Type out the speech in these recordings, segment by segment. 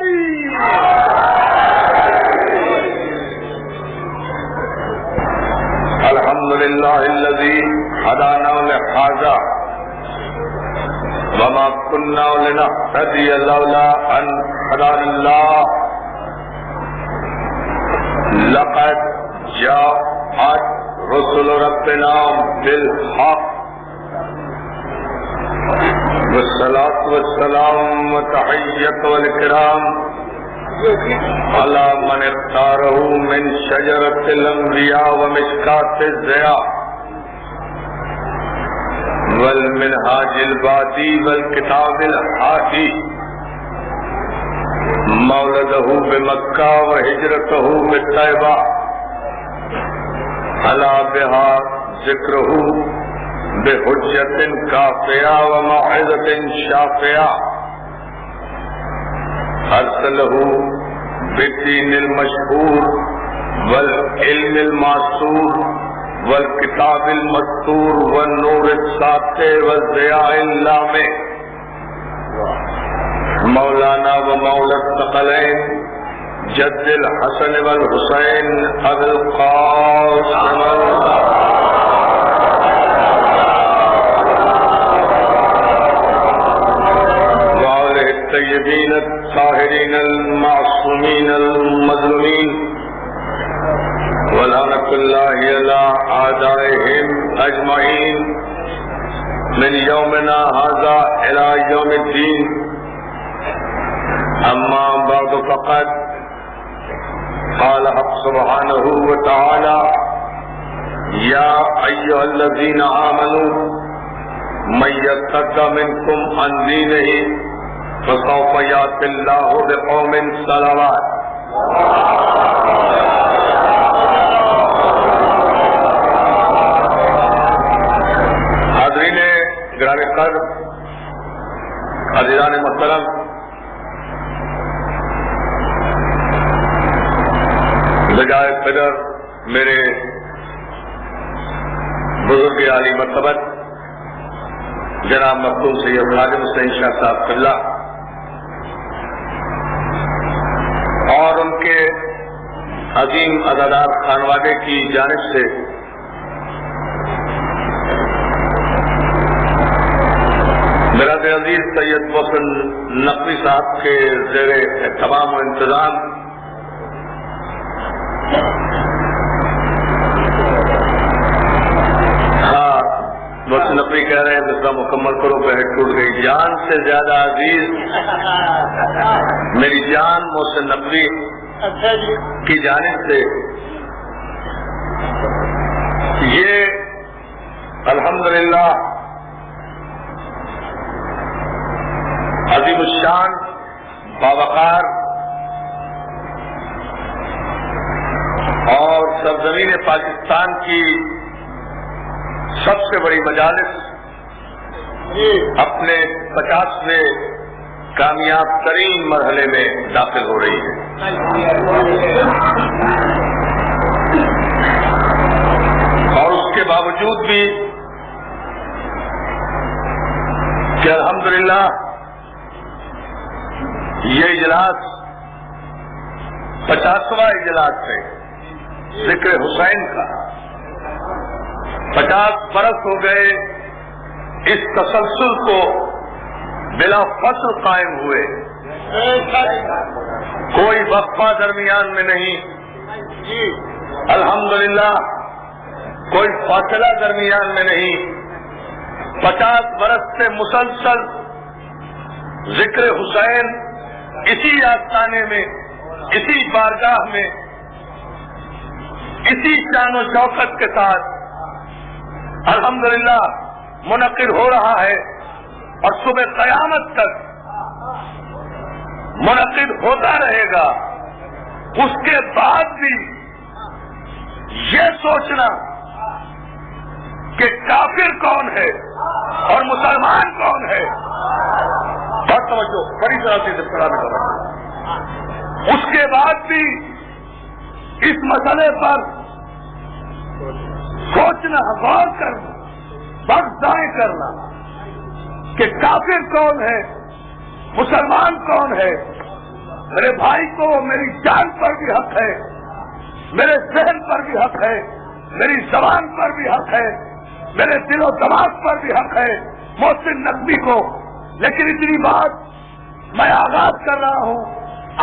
تکبیر. الحمدللہ الذی ہدانا لہذا وما كنا لنهتدي لولا ان هدانا الله لقد جاءت رسل ربنا بالحق والصلاة والسلام والتحية والإكرام على من اختاره من شجرة الأنبياء ومشكاة الضياء والمنهاج البادي والكتاب الهادي مولده بمكة وهجرته بالطيبة على بها ذكره بحجة كافية وموعظة شافية أرسله بالدين المشهور والعلم المعصور والکتاب المستور والنور الساطع والضیاء اللامع مولانا و مولا الثقلین جد الحسن والحسین ابی القاسم وآلہ الطیبین الطاہرین المعصومین المظلومین ولعنة الله على أعدائهم أجمعين من يومنا هذا إلى يوم الدين. أما بعد فقد قال حق سبحانه وتعالى يا أيها الذين آمنوا من يرتد منكم عن دينه فسوف يأتي الله بقوم صلوات. گرامی قدر عزیزان محترم، بجائے قدر میرے بزرگ عالی مرتبت جناب مختوم سید خادم حسین شاہ صاحب قبلہ اور ان کے عظیم عزادار خانوادے کی جانب سے میرا عزیز سید محسن نقوی صاحب کے زیر اہتمام و انتظام محسن نقوی کہہ رہے ہیں مسئلہ مکمل کرو بہت ٹوٹ گئی. جان سے زیادہ عزیز میری جان محسن نقوی کی جانب سے یہ الحمدللہ عظیم الشان باوقار اور سرزمین پاکستان کی سب سے بڑی مجالس اپنے 50ویں کامیاب ترین مرحلے میں داخل ہو رہی ہے. اور اس کے باوجود بھی کہ الحمدللہ یہ اجلاس 50واں اجلاس ہے ذکر حسین کا. 50 برس ہو گئے اس تسلسل کو بلا فصل قائم ہوئے، کوئی وقفہ درمیان میں نہیں، الحمدللہ کوئی فاصلہ درمیان میں نہیں. 50 برس سے مسلسل ذکر حسین اسی آستانے میں، اسی بارگاہ میں، اسی شان و شوکت کے ساتھ الحمدللہ منعقد ہو رہا ہے اور صبح قیامت تک منعقد ہوتا رہے گا. اس کے بعد بھی یہ سوچنا کہ کافر کون ہے اور مسلمان کون ہے، بہت توجہ بڑی طرح سے اس کے بعد بھی اس مسئلے پر سوچنا، غور کرنا، وقت ضائع کرنا کہ کافر کون ہے، مسلمان کون ہے. میرے بھائی کو میری جان پر بھی حق ہے، میرے ذہن پر بھی حق ہے، میری زبان پر بھی حق ہے، میرے دل و دماغ پر بھی حق ہے، محسن نقوی کو. لیکن اتنی بات میں آغاز کر رہا ہوں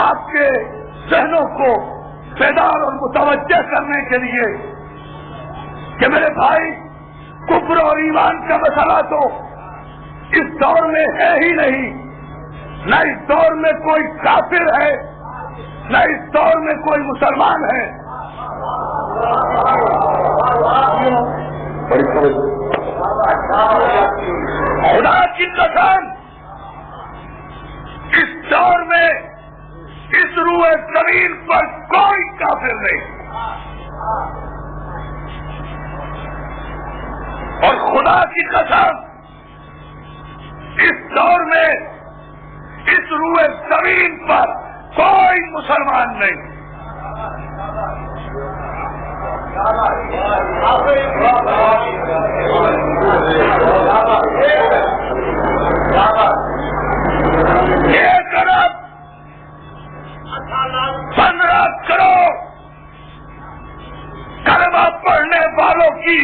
آپ کے ذہنوں کو بیدار اور متوجہ کرنے کے لیے کہ میرے بھائی، کفر اور ایمان کا مسئلہ تو اس دور میں ہے ہی نہیں. نہ اس دور میں کوئی کافر ہے، نہ اس دور میں کوئی مسلمان ہے. خدا کی قسم، اس دور میں اس روئے زمین پر کوئی کافر نہیں. اور خدا کی قسم، اس دور میں اس روئے زمین پر کوئی مسلمان نہیں. ایک ارب 15 کروڑ کلمہ پڑھنے والوں کی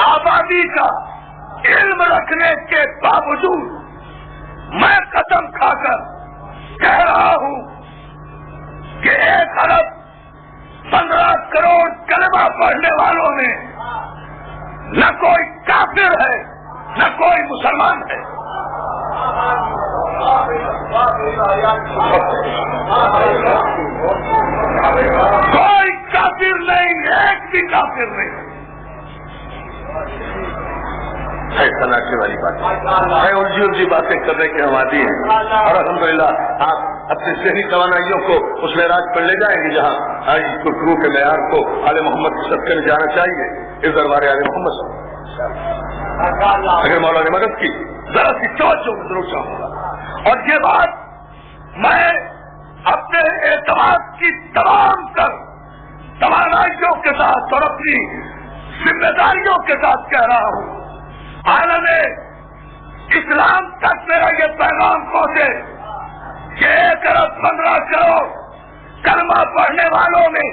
آبادی کا علم رکھنے کے باوجود میں قسم کھا کر کہہ رہا ہوں کہ 1 ارب 15 کروڑ کلمہ پڑھنے والوں میں نہ کوئی کافر ہے، نہ کوئی مسلمان ہے. کوئی کافر نہیں، ایک بھی کافر نہیں. تناقے والی بات ہے، الجھی باتیں کرنے کے ہم عادی ہیں. اور الحمدللہ آپ اپنی ذہنی توانائیوں کو اس معراج پر لے جائیں گے جہاں گفتگو کے معیار کو آل محمد کے صدقے میں جانا چاہیے. اس دربار آل محمد صلی اللہ علیہ وسلم اگر مولا نے مدد کی ذرا سی توجہ ضرور چاہوں گا. اور یہ بات میں اپنے اعتماد کی تمام تر توانائیوں کے ساتھ اور اپنی ذمہ داریوں کے ساتھ کہہ رہا ہوں. عالم اسلام تک میرا یہ پیغام پہنچے کہ 1 ارب 15 کروڑ کلمہ پڑھنے والوں میں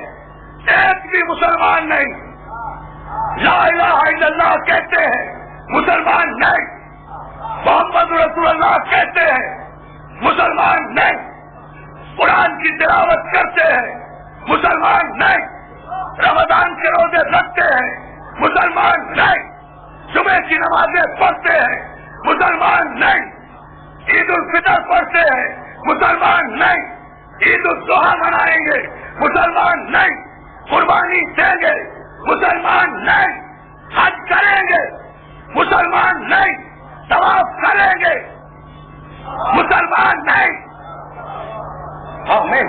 ایک بھی مسلمان نہیں. لا الہ الا اللہ کہتے ہیں، مسلمان نہیں. محمد رسول اللہ کہتے ہیں، مسلمان نہیں. قرآن کی تلاوت کرتے ہیں، مسلمان نہیں. رمضان کے روزے رکھتے ہیں، مسلمان نہیں. جمعے کی نمازیں پڑھتے ہیں، مسلمان نہیں. عید الفطر پڑھتے ہیں، مسلمان نہیں. عید الاضحیٰ منائیں گے، مسلمان نہیں. قربانی دیں گے، مسلمان نہیں. حج کریں گے، مسلمان نہیں. طواف کریں گے، مسلمان نہیں. ہاں میں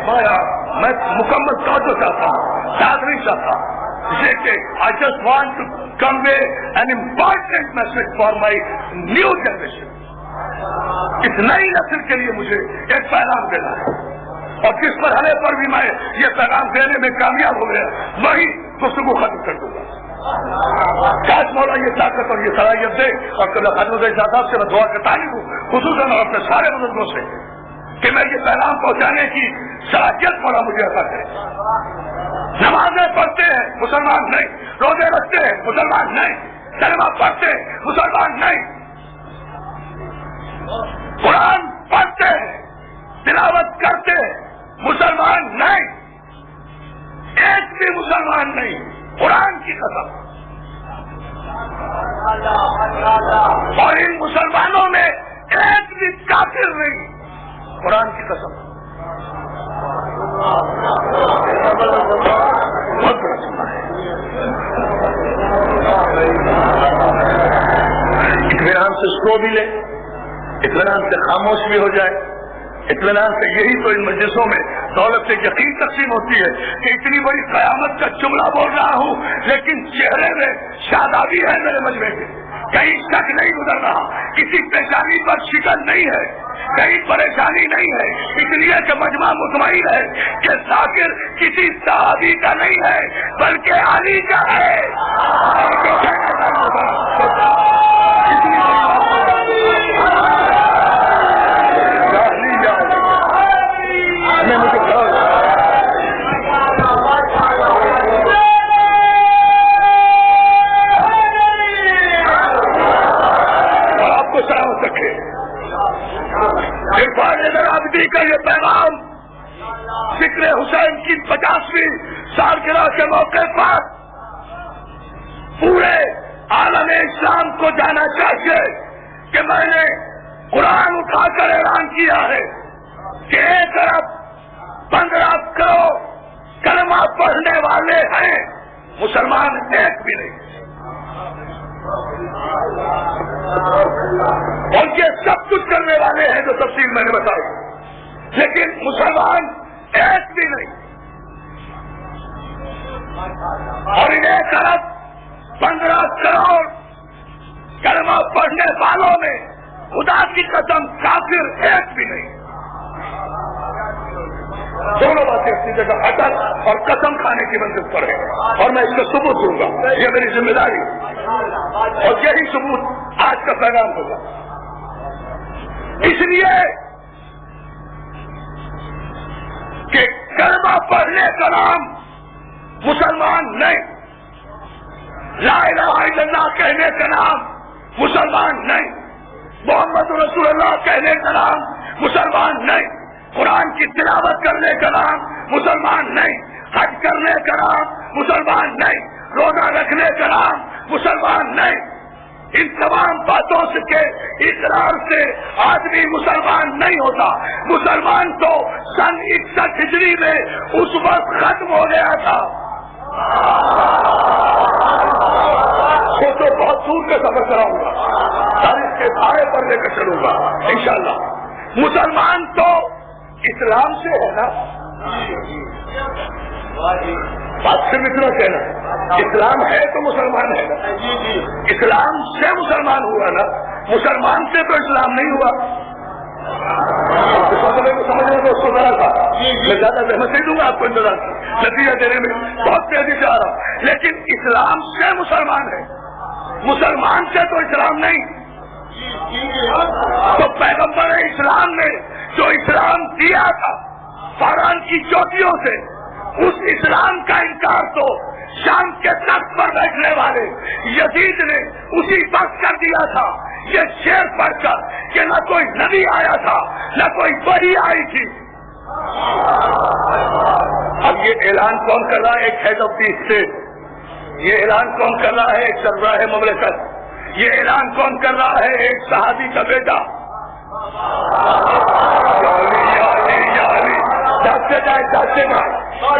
مکمل توجہ چاہتا ہوں، یاد نہیں چاہتا. I just want to convey an important message for my new generation. اس نئی نسل کے لیے مجھے ایک پیغام دینا ہے، اور جس مرحلے پر بھی میں یہ پیغام دینے میں کامیاب ہو گیا وہی گفتگو ختم کر دوں گا. کاش مولا یہ طاقت اور یہ صلاحیت دے. اور خدمت صاحب سے میں دعا کرتا ہوں، خصوصاً اور اپنے سارے بزرگوں سے، کہ میں یہ پیغام پہنچانے کی صلاحیت مولا مجھے عطا کرے. نمازیں پڑھتے ہیں، مسلمان نہیں. روزے رکھتے ہیں، مسلمان نہیں. کلمہ پڑھتے ہیں، مسلمان نہیں. قرآن پڑھتے ہیں، تلاوت کرتے ہیں، مسلمان نہیں. ایک بھی مسلمان نہیں، قرآن کی قسم. اور ان مسلمانوں میں ایک بھی کافر نہیں، قرآن کی قسم. اطمینان سے سو بھی لے، اطمینان سے خاموش بھی ہو جائے. اطمینان سے یہی تو ان مجلسوں میں دولت سے یقین تقسیم ہوتی ہے کہ اتنی بڑی قیامت کا جملہ بول رہا ہوں لیکن چہرے میں شادابی ہے میرے مجمع کے. کہیں شک نہیں گزر رہا، کسی پریشانی پر شکن نہیں ہے، کہیں پریشانی نہیں ہے. اس لیے کہ مجمع مطمئن ہے کہ ذاکر کسی صحابی کا نہیں ہے بلکہ علی کا ہے. میں مجھے ہو سکے. عرفان عابدی کا یہ پیغام ذکر حسین کی 50ویں سالگرہ کے موقع پر پورے عالم اسلام کو جانا چاہیے کہ میں نے قرآن اٹھا کر اعلان کیا ہے کہ 1 ارب 15 کروڑ کلمہ پڑھنے والے ہیں، مسلمان ایک بھی نہیں. اور یہ سب کچھ کرنے والے ہیں جو تفصیل میں نے بتائی، لیکن مسلمان ایک بھی نہیں. اور ان 1 ارب 15 کروڑ کلمہ پڑھنے والوں میں خدا کی قسم کافر ایک بھی نہیں. دونوں باتیں اپنی جگہ اٹل اور قسم کھانے کی منزل پر ہے، اور میں اس کا ثبوت دوں گا. یہ میری ذمہ داری اور یہی ثبوت آج کا پیغام ہوگا. اس لیے کہ کلمہ پڑھنے کا نام مسلمان نہیں، لا الہ الا اللہ کہنے کا نام مسلمان نہیں، محمد رسول اللہ کہنے کا نام مسلمان نہیں، قرآن کی تلاوت کرنے کا نام مسلمان نہیں، حج کرنے کا نام مسلمان نہیں، روزہ رکھنے کا نام مسلمان نہیں. ان تمام باتوں سے کے اقرار سے آدمی مسلمان نہیں ہوتا. مسلمان تو سن 61 ہجری میں اس وقت ختم ہو گیا تھا. سوچو بہت دور کا سفر کراؤں گا، تاریخ کے سارے پر لے کر چلوں گا انشاءاللہ. مسلمان تو اسلام سے ہے نا، بات سے اتنا کہنا اسلام ہے تو مسلمان ہے نا. اسلام سے مسلمان ہوا نا، مسلمان سے تو اسلام نہیں ہوا. سمجھنے کو اس کو ذرا تھا، میں زیادہ زحمت نہیں دوں گا آپ کو انتظار نتیجہ دینے میں، بہت تیزی سے آ رہا ہوں. لیکن اسلام سے مسلمان ہے، مسلمان سے تو اسلام نہیں. تو پیغمبر اسلام نے جو اسلام دیا تھا فاران کی چوٹیوں سے، اس اسلام کا انکار تو شام کے تخت پر بیٹھنے والے یزید نے اسی وقت کر دیا تھا. یہ شعر پڑھ کر کہ نہ کوئی نبی آیا تھا نہ کوئی وحی آئی تھی. اب یہ اعلان کون کر رہا ہے؟ ایک ہیڈ آف دی اسٹیٹ. یہ اعلان کون کر رہا ہے؟ ایک سربراہ مملکت. یہ اعلان کون کر رہا ہے؟ ایک صحابی کا بیٹا.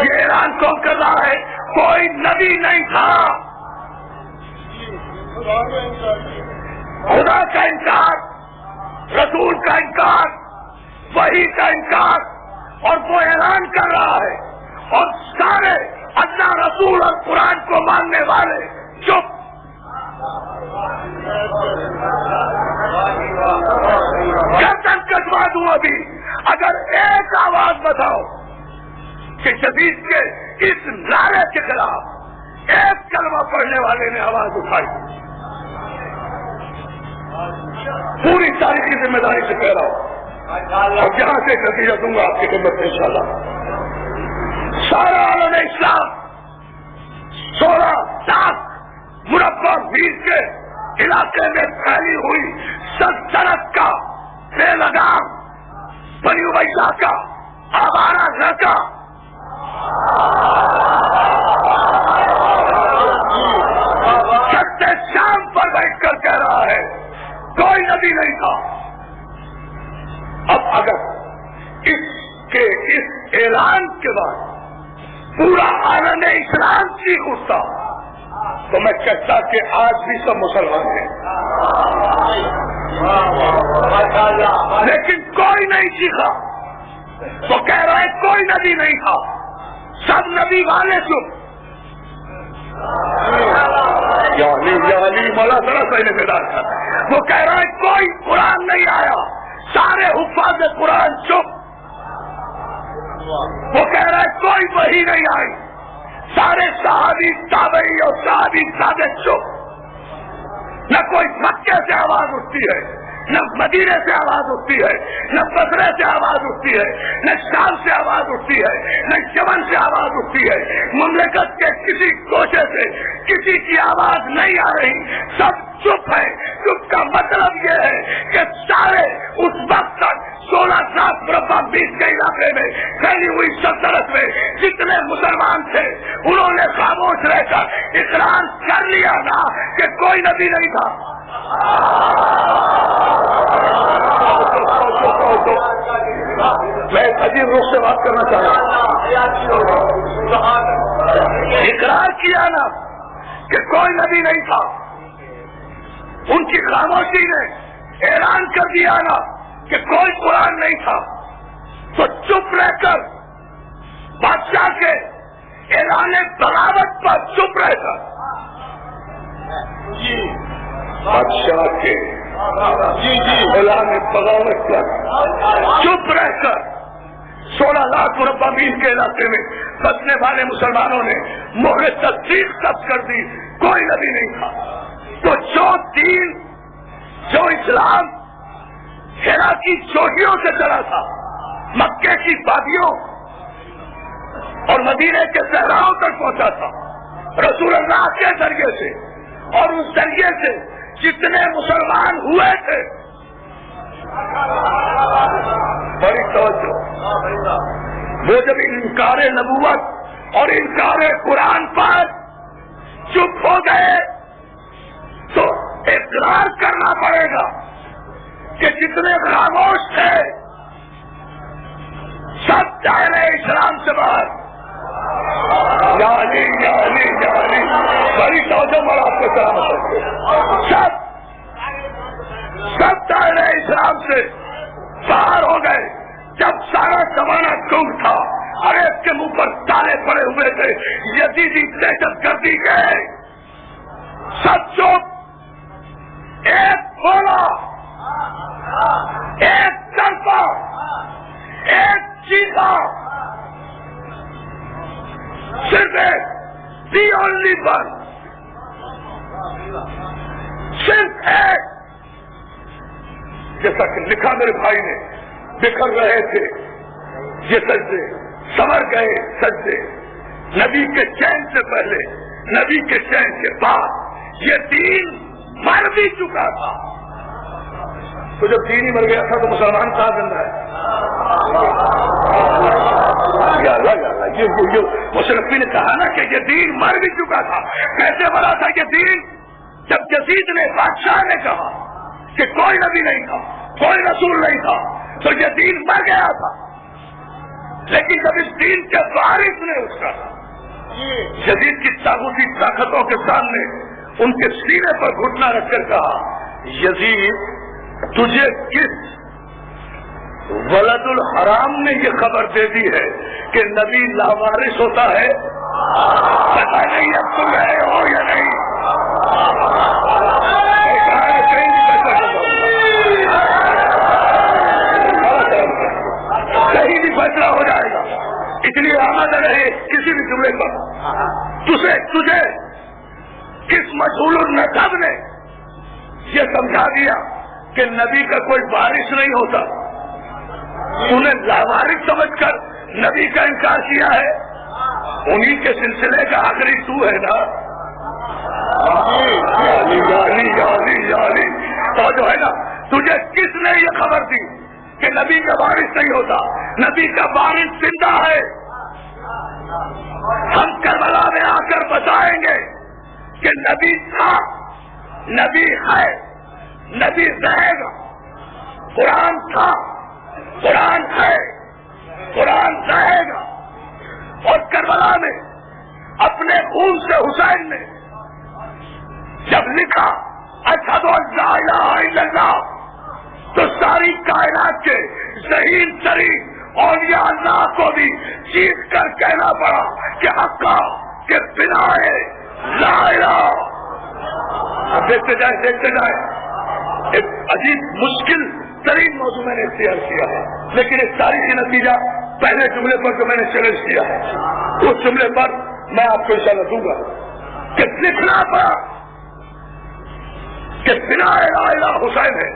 یہ اعلان کون کر رہا ہے؟ کوئی نبی نہیں تھا. خدا کا انکار، رسول کا انکار، وحی کا انکار، اور وہ اعلان کر رہا ہے. اور سارے اللہ رسول اور قرآن کو ماننے والے چپ. گردن کٹوا دوں ابھی اگر ایک آواز بتاؤ کہ شدید کے اس نعرے کے خلاف ایک کلمہ پڑھنے والے نے آواز اٹھائی. پوری تاریخی ذمہ داری سے کہہ رہا ہوں اور یہاں سے نتیجہ دوں گا آپ کی خدمت میں انشاءاللہ. سارا عالم اسلام 16 لاکھ مربع میل کے علاقے میں پھیلی ہوئی سلطنت کا بے لگام بنی امیہ کا آوارہ لڑکا چھتے شام پر بیٹھ کر کہہ رہا ہے کوئی نبی نہیں تھا. اب اگر اس اعلان کے بعد پورا عالم اسلام سیکھ اٹھتا تو میں کہتا کہ آج بھی سب مسلمان ہیں. لیکن کوئی نہیں سیکھا تو کہہ رہا ہے کوئی نبی نہیں تھا. سب نبی والے چپ. مولا ذرا صحیح میدان تھا. وہ کہہ رہا ہے کوئی قرآن نہیں آیا. سارے حفاظ قرآن چپ. وہ کہہ رہا ہے کوئی وحی نہیں آئی. سارے صحابی تابعی اور صحابی صادق چپ. نہ کوئی مکے سے آواز اٹھتی ہے نہ مدینے سے آواز اٹھتی ہے، نہ بصرے سے آواز اٹھتی ہے، نہ شام سے آواز اٹھتی ہے، نہ یمن سے آواز اٹھتی ہے، مملکت کے کسی کوشے سے کسی کی آواز نہیں آ رہی، سب چپ ہے۔ چپ کا مطلب یہ ہے کہ سارے اس وقت تک 16,000 مربع میل کے علاقے میں پھیلی ہوئی سلطنت میں جتنے مسلمان تھے انہوں نے خاموش رہ کر اقرار کر لیا نا کہ کوئی نبی نہیں تھا۔ میں عجیب روپ سے بات کرنا چاہ رہا ہوں، اقرار کیا نا کہ کوئی نبی نہیں تھا، ان کی خاموشی نے اعلان کر دیا نا کہ کوئی قرآن نہیں تھا، تو چپ رہ کر بادشاہ کے اعلان بغاوت پر چپ رہ کر بادشاہ کے اعلان بغاوت پر چپ رہ کر 16,00,000 مربع میل کے علاقے میں بسنے والے مسلمانوں نے مہر تصدیق تب کر دی کوئی نبی نہیں تھا۔ تو جو دین، جو اسلام ہیرا کی چوٹیوں سے چلا تھا، مکے کی وادیوں اور مدینے کے صحراؤں تک پہنچا تھا رسول اللہ کے ذریعے سے، اور اس ذریعے سے جتنے مسلمان ہوئے تھے، بڑی توجہ، وہ جب انکار نبوت اور انکار قرآن پر چپ ہو گئے تو اقرار کرنا پڑے گا کہ جتنے خاموش تھے سب دائرے اسلام سے باہر۔ یعنی بڑی توجہ اور آپ کو سلام، سب دائرے اسلام سے باہر ہو گئے۔ جب سارا زمانہ گم تھا، ہر ایک کے منہ پر تالے پڑے ہوئے تھے، یزیدی دہشت گردی گئے، سب چپ، ایک بولا، ایک طرفہ، ایک چیخا، صرف ایک، دی اونلی ون، صرف ایک، جیسا کہ لکھا میرے بھائی نے، بکھر رہے تھے یہ سجدے، سمر گئے سجدے، نبی کے چین سے پہلے، نبی کے چین کے بعد، یہ دین مر بھی چکا تھا۔ تو جب دین ہی مر گیا تھا تو مسلمان کہاں زندہ ہے؟ یا اللہ، یہ مشرفی نے کہا نا کہ یہ دین مر بھی چکا تھا۔ کیسے مرا تھا یہ دین؟ جب یزید نے، بادشاہ نے کہا کہ کوئی نبی نہیں تھا، کوئی رسول نہیں تھا، تو یہ دین مر گیا تھا۔ لیکن جب اس دین کے وارث نے اس کا یزید کی طاغوتی طاقتوں کے سامنے ان کے سینے پر گھٹنا رکھ کر کہا، یزید تجھے کس ولد الحرام نے یہ خبر دے دی ہے کہ نبی لاوارث ہوتا ہے؟ پتا نہیں اب تم رہے ہو یا نہیں؟ کہیں بھی فیصلہ ہو جائے گا، اس لیے آمادہ رہے کسی بھی جملے پر۔ تجھے کس مشغول النسب نے یہ سمجھا دیا کہ نبی کا کوئی وارث نہیں ہوتا؟ انہیں لاوارث سمجھ کر نبی کا انکار کیا ہے، انہی کے سلسلے کا آخری تو ہے نا۔ تو جو ہے نا، تجھے کس نے یہ خبر دی کہ نبی کا وارث نہیں ہوتا؟ نبی کا وارث زندہ ہے۔ ہم کربلا میں آ کر بتائیں گے کہ نبی تھا، نبی ہے، نبی رہے گا، قرآن تھا، قرآن ہے، قرآن رہے گا۔ اور کربلا میں اپنے خون سے حسین نے جب لکھا اشہد ان لا الہ الا اللہ، تو ساری کائنات کے ذہین ترین اولیاء اللہ کو بھی چیخ کر کہنا پڑا کہ حقا کہ بنا ہے لا الہ۔ دیکھتے جائیں ایک عجیب مشکل ترین موضوع میں نے اختیار کیا ہے، لیکن ایک تاریخی نتیجہ پہلے جملے پر جو میں نے چیلنج کیا ہے اس جملے پر میں آپ کو اشارہ دوں گا کہ لکھنا پڑا کہ بنا لا الہ حسین ہے،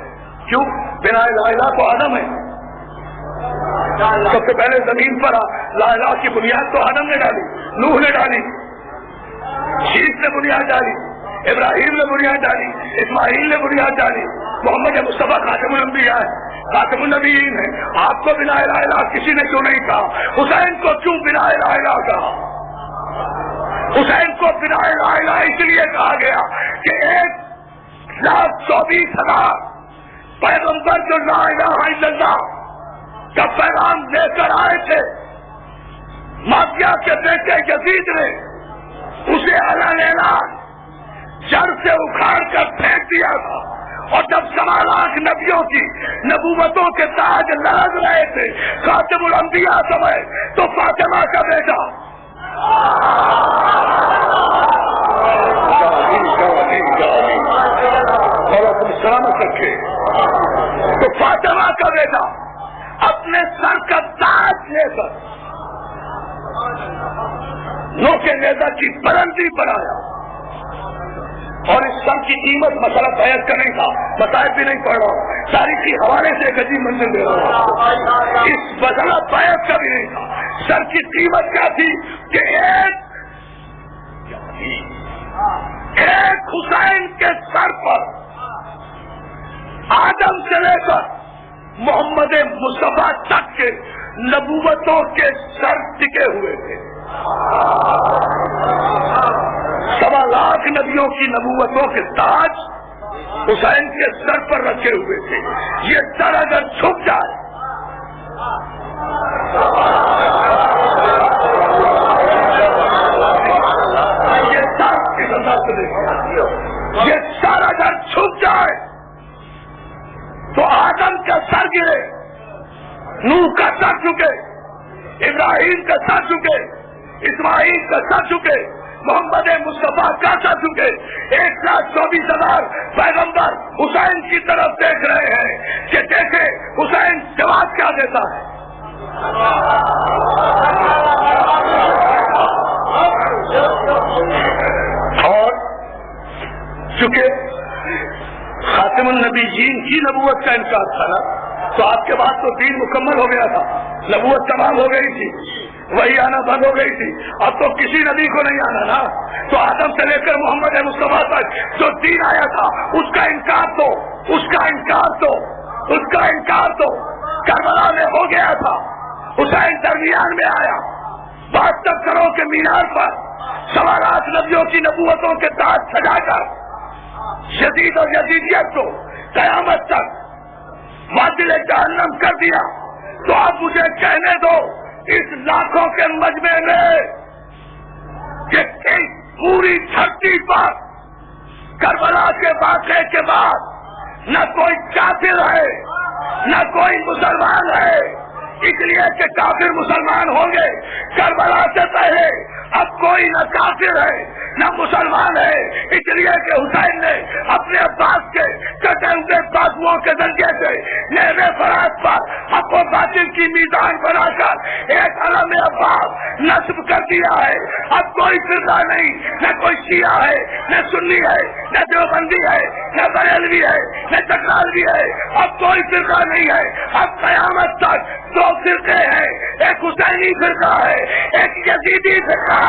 کیوں؟ بنا لا الہ تو آدم ہے، سب سے پہلے زمین پر لا الہ کی بنیاد تو آدم نے ڈالی، نوح نے ڈالی، شیش نے بنیاد ڈالی، ابراہیم نے بنیاد ڈالی، اسماعیل نے بنیاد ڈالی، محمد مصطفیٰ خاتم الانبیاء ہے، خاتم النبیین ہے۔ آپ کو بنا الہ الہ کسی نے کیوں نہیں کہا؟ حسین کو کیوں بنا الہ الہ کہا؟ حسین کو بنا الہ الہ اس لیے کہا گیا کہ 1,24,000 پیغمبر جو لا الہ الا اللہ کا پیغام لے کر آئے تھے، معاویہ کے بیٹے یزید نے اسے علیحدہ جڑ سے اکھاڑ کر پھینک دیا تھا، اور جب 1.25 نبیوں کی نبوتوں کے تاج لرز رہے تھے خاتم الانبیاء سمے، تو فاطمہ کا بیٹا سلامت رکھے، تو فاطمہ کا بیٹا اپنے سر کا تاج لے کر نوکے نیزہ کی بلندی بنایا، اور اس سر کی قیمت مسئلہ بیان کا نہیں تھا، بتائے بھی نہیں پڑھ رہا ہوں، تاریخی حوالے سے ایک عجیب منزل دے رہا ہوں، اس مسئلہ بیان کا بھی نہیں تھا۔ سر کی قیمت کیا تھی کہ ایک حسین کے سر پر آدم سے لے کر محمد مصطفیٰ تک کے نبوتوں کے سر ٹکے ہوئے تھے، 1.25 لاکھ نبیوں کی نبوتوں کے تاج حسین کے سر پر رکھے ہوئے تھے۔ یہ سر اگر چھپ جائے، یہ سر اگر چھپ جائے تو آدم کا سر گرے، نوح کا سر جھکے، ابراہیم کا سر جھکے، اسماعیل کا سر جھکے، محمد مصطفیٰ کا سر جھکے، 1,24,000 پیغمبر حسین کی طرف دیکھ رہے ہیں کہ دیکھے حسین جواب کیا دیتا ہے۔ اور چونکہ خاتم النبیین کی نبوت کا انکار تھا نا، تو آپ کے بعد تو دین مکمل ہو گیا تھا، نبوت تمام ہو گئی تھی، وہی آنا بند ہو گئی تھی، اب تو کسی نبی کو نہیں آنا نا، تو آدم سے لے کر محمد مصطفیٰ تک جو دین آیا تھا اس کا انکار تو کربلا میں ہو گیا تھا۔ حسین درمیان میں آیا، 72 سروں کے مینار پر 1.25 نبیوں کی نبوتوں کے تاج سجا کر یزید اور یزیدیت کو قیامت تک معدل جہنم کر دیا۔ تو اب مجھے کہنے دو اس لاکھوں کے مجمع میں کہ پوری دھرتی پر کربلا کے واقعے کے بعد نہ کوئی کافر ہے نہ کوئی مسلمان ہے، اس لیے کہ کافر مسلمان ہوں گے کربلا سے پہلے، اب کوئی نہ کافر ہے نہ مسلمان ہے، اس لیے کہ حسین نے اپنے عباس کے کٹے ہوئے بازوؤں کے ذریعے سے نیزے فرات پر حق و باطل کی میزان بنا کر ایک علم عباس نصب کر دیا ہے۔ اب کوئی فرقہ نہیں، نہ کوئی شیعہ ہے، نہ سنی ہے، نہ دیوبندی ہے، نہ بریلوی ہے، نہ چکرالوی ہے، اب کوئی فرقہ نہیں ہے۔ اب قیامت تک 2 فرقے ہیں، ایک حسینی فرقہ ہے، ایک یزیدی فرقہ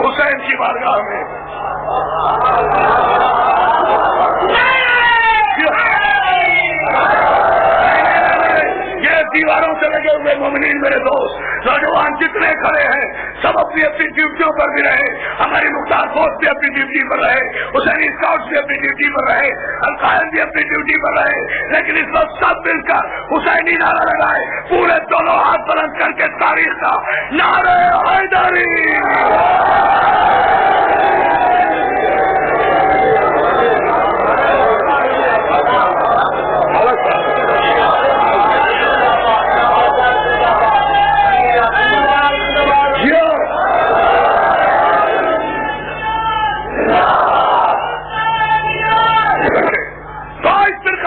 حسین کی بارگاہ میں یہ دیواروں سے لگے ہوئے مومنین میرے دوست نوجوان جتنے کھڑے ہیں سب اپنی اپنی ڈیوٹیوں پر بھی رہے، ہماری مختار فوج بھی اپنی ڈیوٹی پر رہے، حسینی اسکاؤٹ بھی اپنی ڈیوٹی پر رہے، القائد بھی اپنی ڈیوٹی پر رہے، لیکن اس وقت سب مل کر حسینی نعرہ لگائے، پورے دونوں ہاتھ بلند کر کے تاریخ کا نعرہ حیدری۔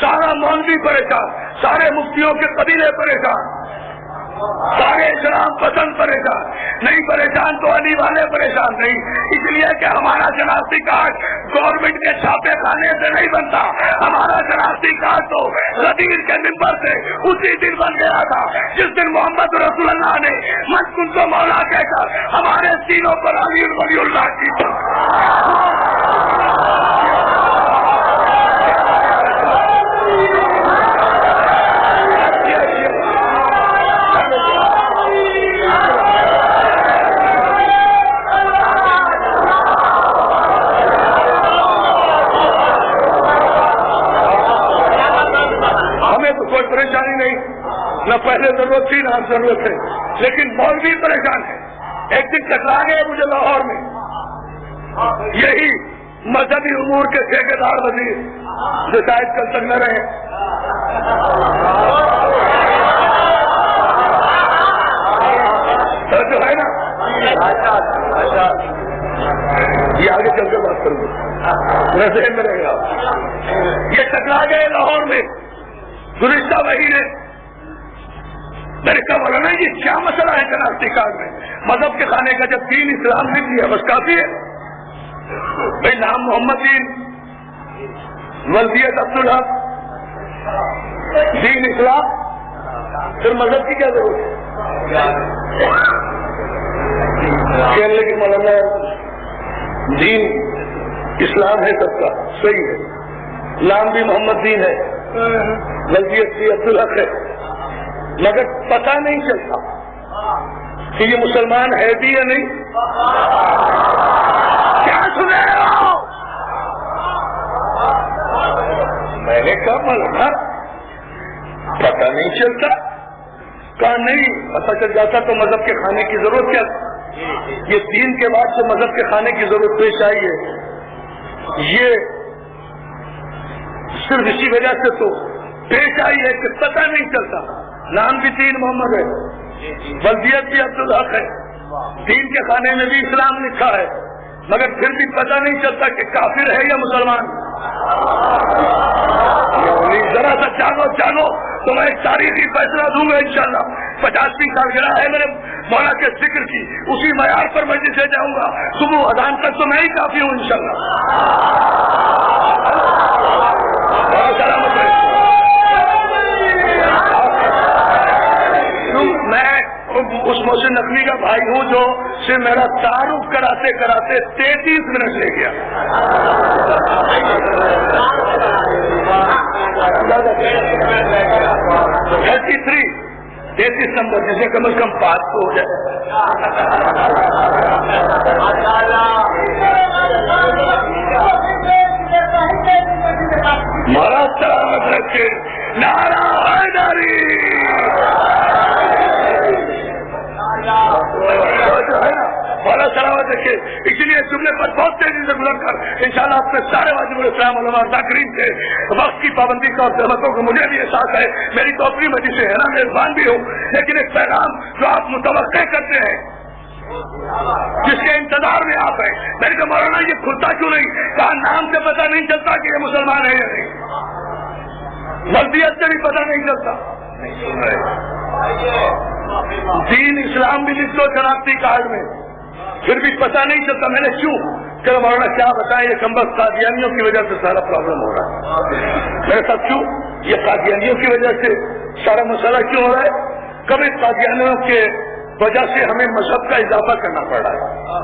سارا مولوی پریشان، سارے مفتیوں کے قبیلے پریشان، سارے اسلام پسند پریشان نہیں، پریشان تو علی والے پریشان نہیں، اس لیے کہ ہمارا شناختی کارڈ گورنمنٹ کے چھاپے کھانے سے نہیں بنتا، ہمارا شناختی کارڈ تو غدیر کے ممبر سے اسی دن بن گیا تھا جس دن محمد رسول اللہ نے من کن کو مولا کہہ کر ہمارے سینوں پر علی ولی اللہ کی کوئی پریشانی نہیں، نہ پہلے ضرورت تھی نہ ضرورت ہے، لیکن مولوی پریشان ہے۔ ایک دن ٹکرا گئے مجھے لاہور میں یہی مذہبی امور کے ٹھیکیدار وزیر جو شاید کل تک نہ رہے، جو ہے نا یہ آگے چل کر بات کروں گا، میں ذہن میں رہے گا، یہ ٹکرا گئے لاہور میں گزشتہ مہینے۔ میں نے کہا مولانا یہ کیا مسئلہ ہے شناختی کارڈ میں؟ مذہب کے کھانے کا جب دین اسلام لکھ لیا بس کافی ہے بھائی، نام محمد دین، ولدیت عبدالحق، دین اسلام، پھر مذہب کی کیا ضرورت ہے؟ کہنے لگے مولانا دین اسلام ہے سب کا، صحیح ہے، نام بھی محمد دین ہے، ولدیت بھی عبدالحق ہے، مگر پتہ نہیں چلتا کہ یہ مسلمان ہے بھی یا نہیں۔ کیا سن رہے ہو؟ میں نے کہا مولانا پتہ نہیں چلتا، کہا نہیں، پتہ چل جاتا تو مذہب کے کھانے کی ضرورت کیا؟ یہ دین کے بعد سے مذہب کے کھانے کی ضرورت پیش آئی ہے، یہ صرف اسی وجہ سے تو پیش آئی ہے کہ پتہ نہیں چلتا، نام بھی دین محمد ہے، ولدیت بھی عبدالحق ہے، دین کے خانے میں بھی اسلام لکھا ہے، مگر پھر بھی پتہ نہیں چلتا کہ کافر ہے یا مسلمان۔ ذرا سا جانو تو میں ایک تاریخی فیصلہ دوں گا انشاءاللہ۔ 50ویں سالگرہ ہے میرے مولا کے ذکر کی، اسی معیار پر میں جسے جاؤں گا، صبح اذان تک تو میں ہی کافی ہوں انشاءاللہ۔ میں اس محسن نقوی کا بھائی ہوں جو سے میرا تعارف کراتے کراتے 33 منٹ لے گیا۔ 33 نمبر جسے کم از کم 5 تو ہو جائے۔ مارا سلامت رکھے، نعرہ حیدری۔ بڑا سلامت رکھے، اسی لیے جملے پر بہت تیزی سے گزر کر انشاءاللہ اپنے سارے واجب الاسلام علماء ذاکرین سے وقت کی پابندی کا اور سہمتوں کو مجھے بھی احساس ہے، میری تو اپنی وجہ سے ہے نا، میزبان بھی ہوں، لیکن ایک پیغام جو آپ متوقع کرتے ہیں جس کے انتظار میں آپ ہیں، میں نے کہا مولانا یہ کھلتا کیوں نہیں؟ کہا نام سے پتہ نہیں چلتا کہ یہ مسلمان ہے یا نہیں، ولدیت سے بھی پتہ نہیں چلتا، دین اسلام بھی لکھ دو شناختی کارڈ میں، پھر بھی پتہ نہیں چلتا۔ میں نے کیوں کہ مولانا کیا بتائیں، یہ کمبخت قادیانیوں کی وجہ سے سارا پرابلم ہو رہا ہے۔ میرے ساتھ کیوں؟ یہ قادیانیوں کی وجہ سے سارا مسئلہ کیوں ہو رہا ہے؟ کبھی قادیانیوں کے وجہ سے ہمیں مذہب کا اضافہ کرنا پڑ رہا ہے۔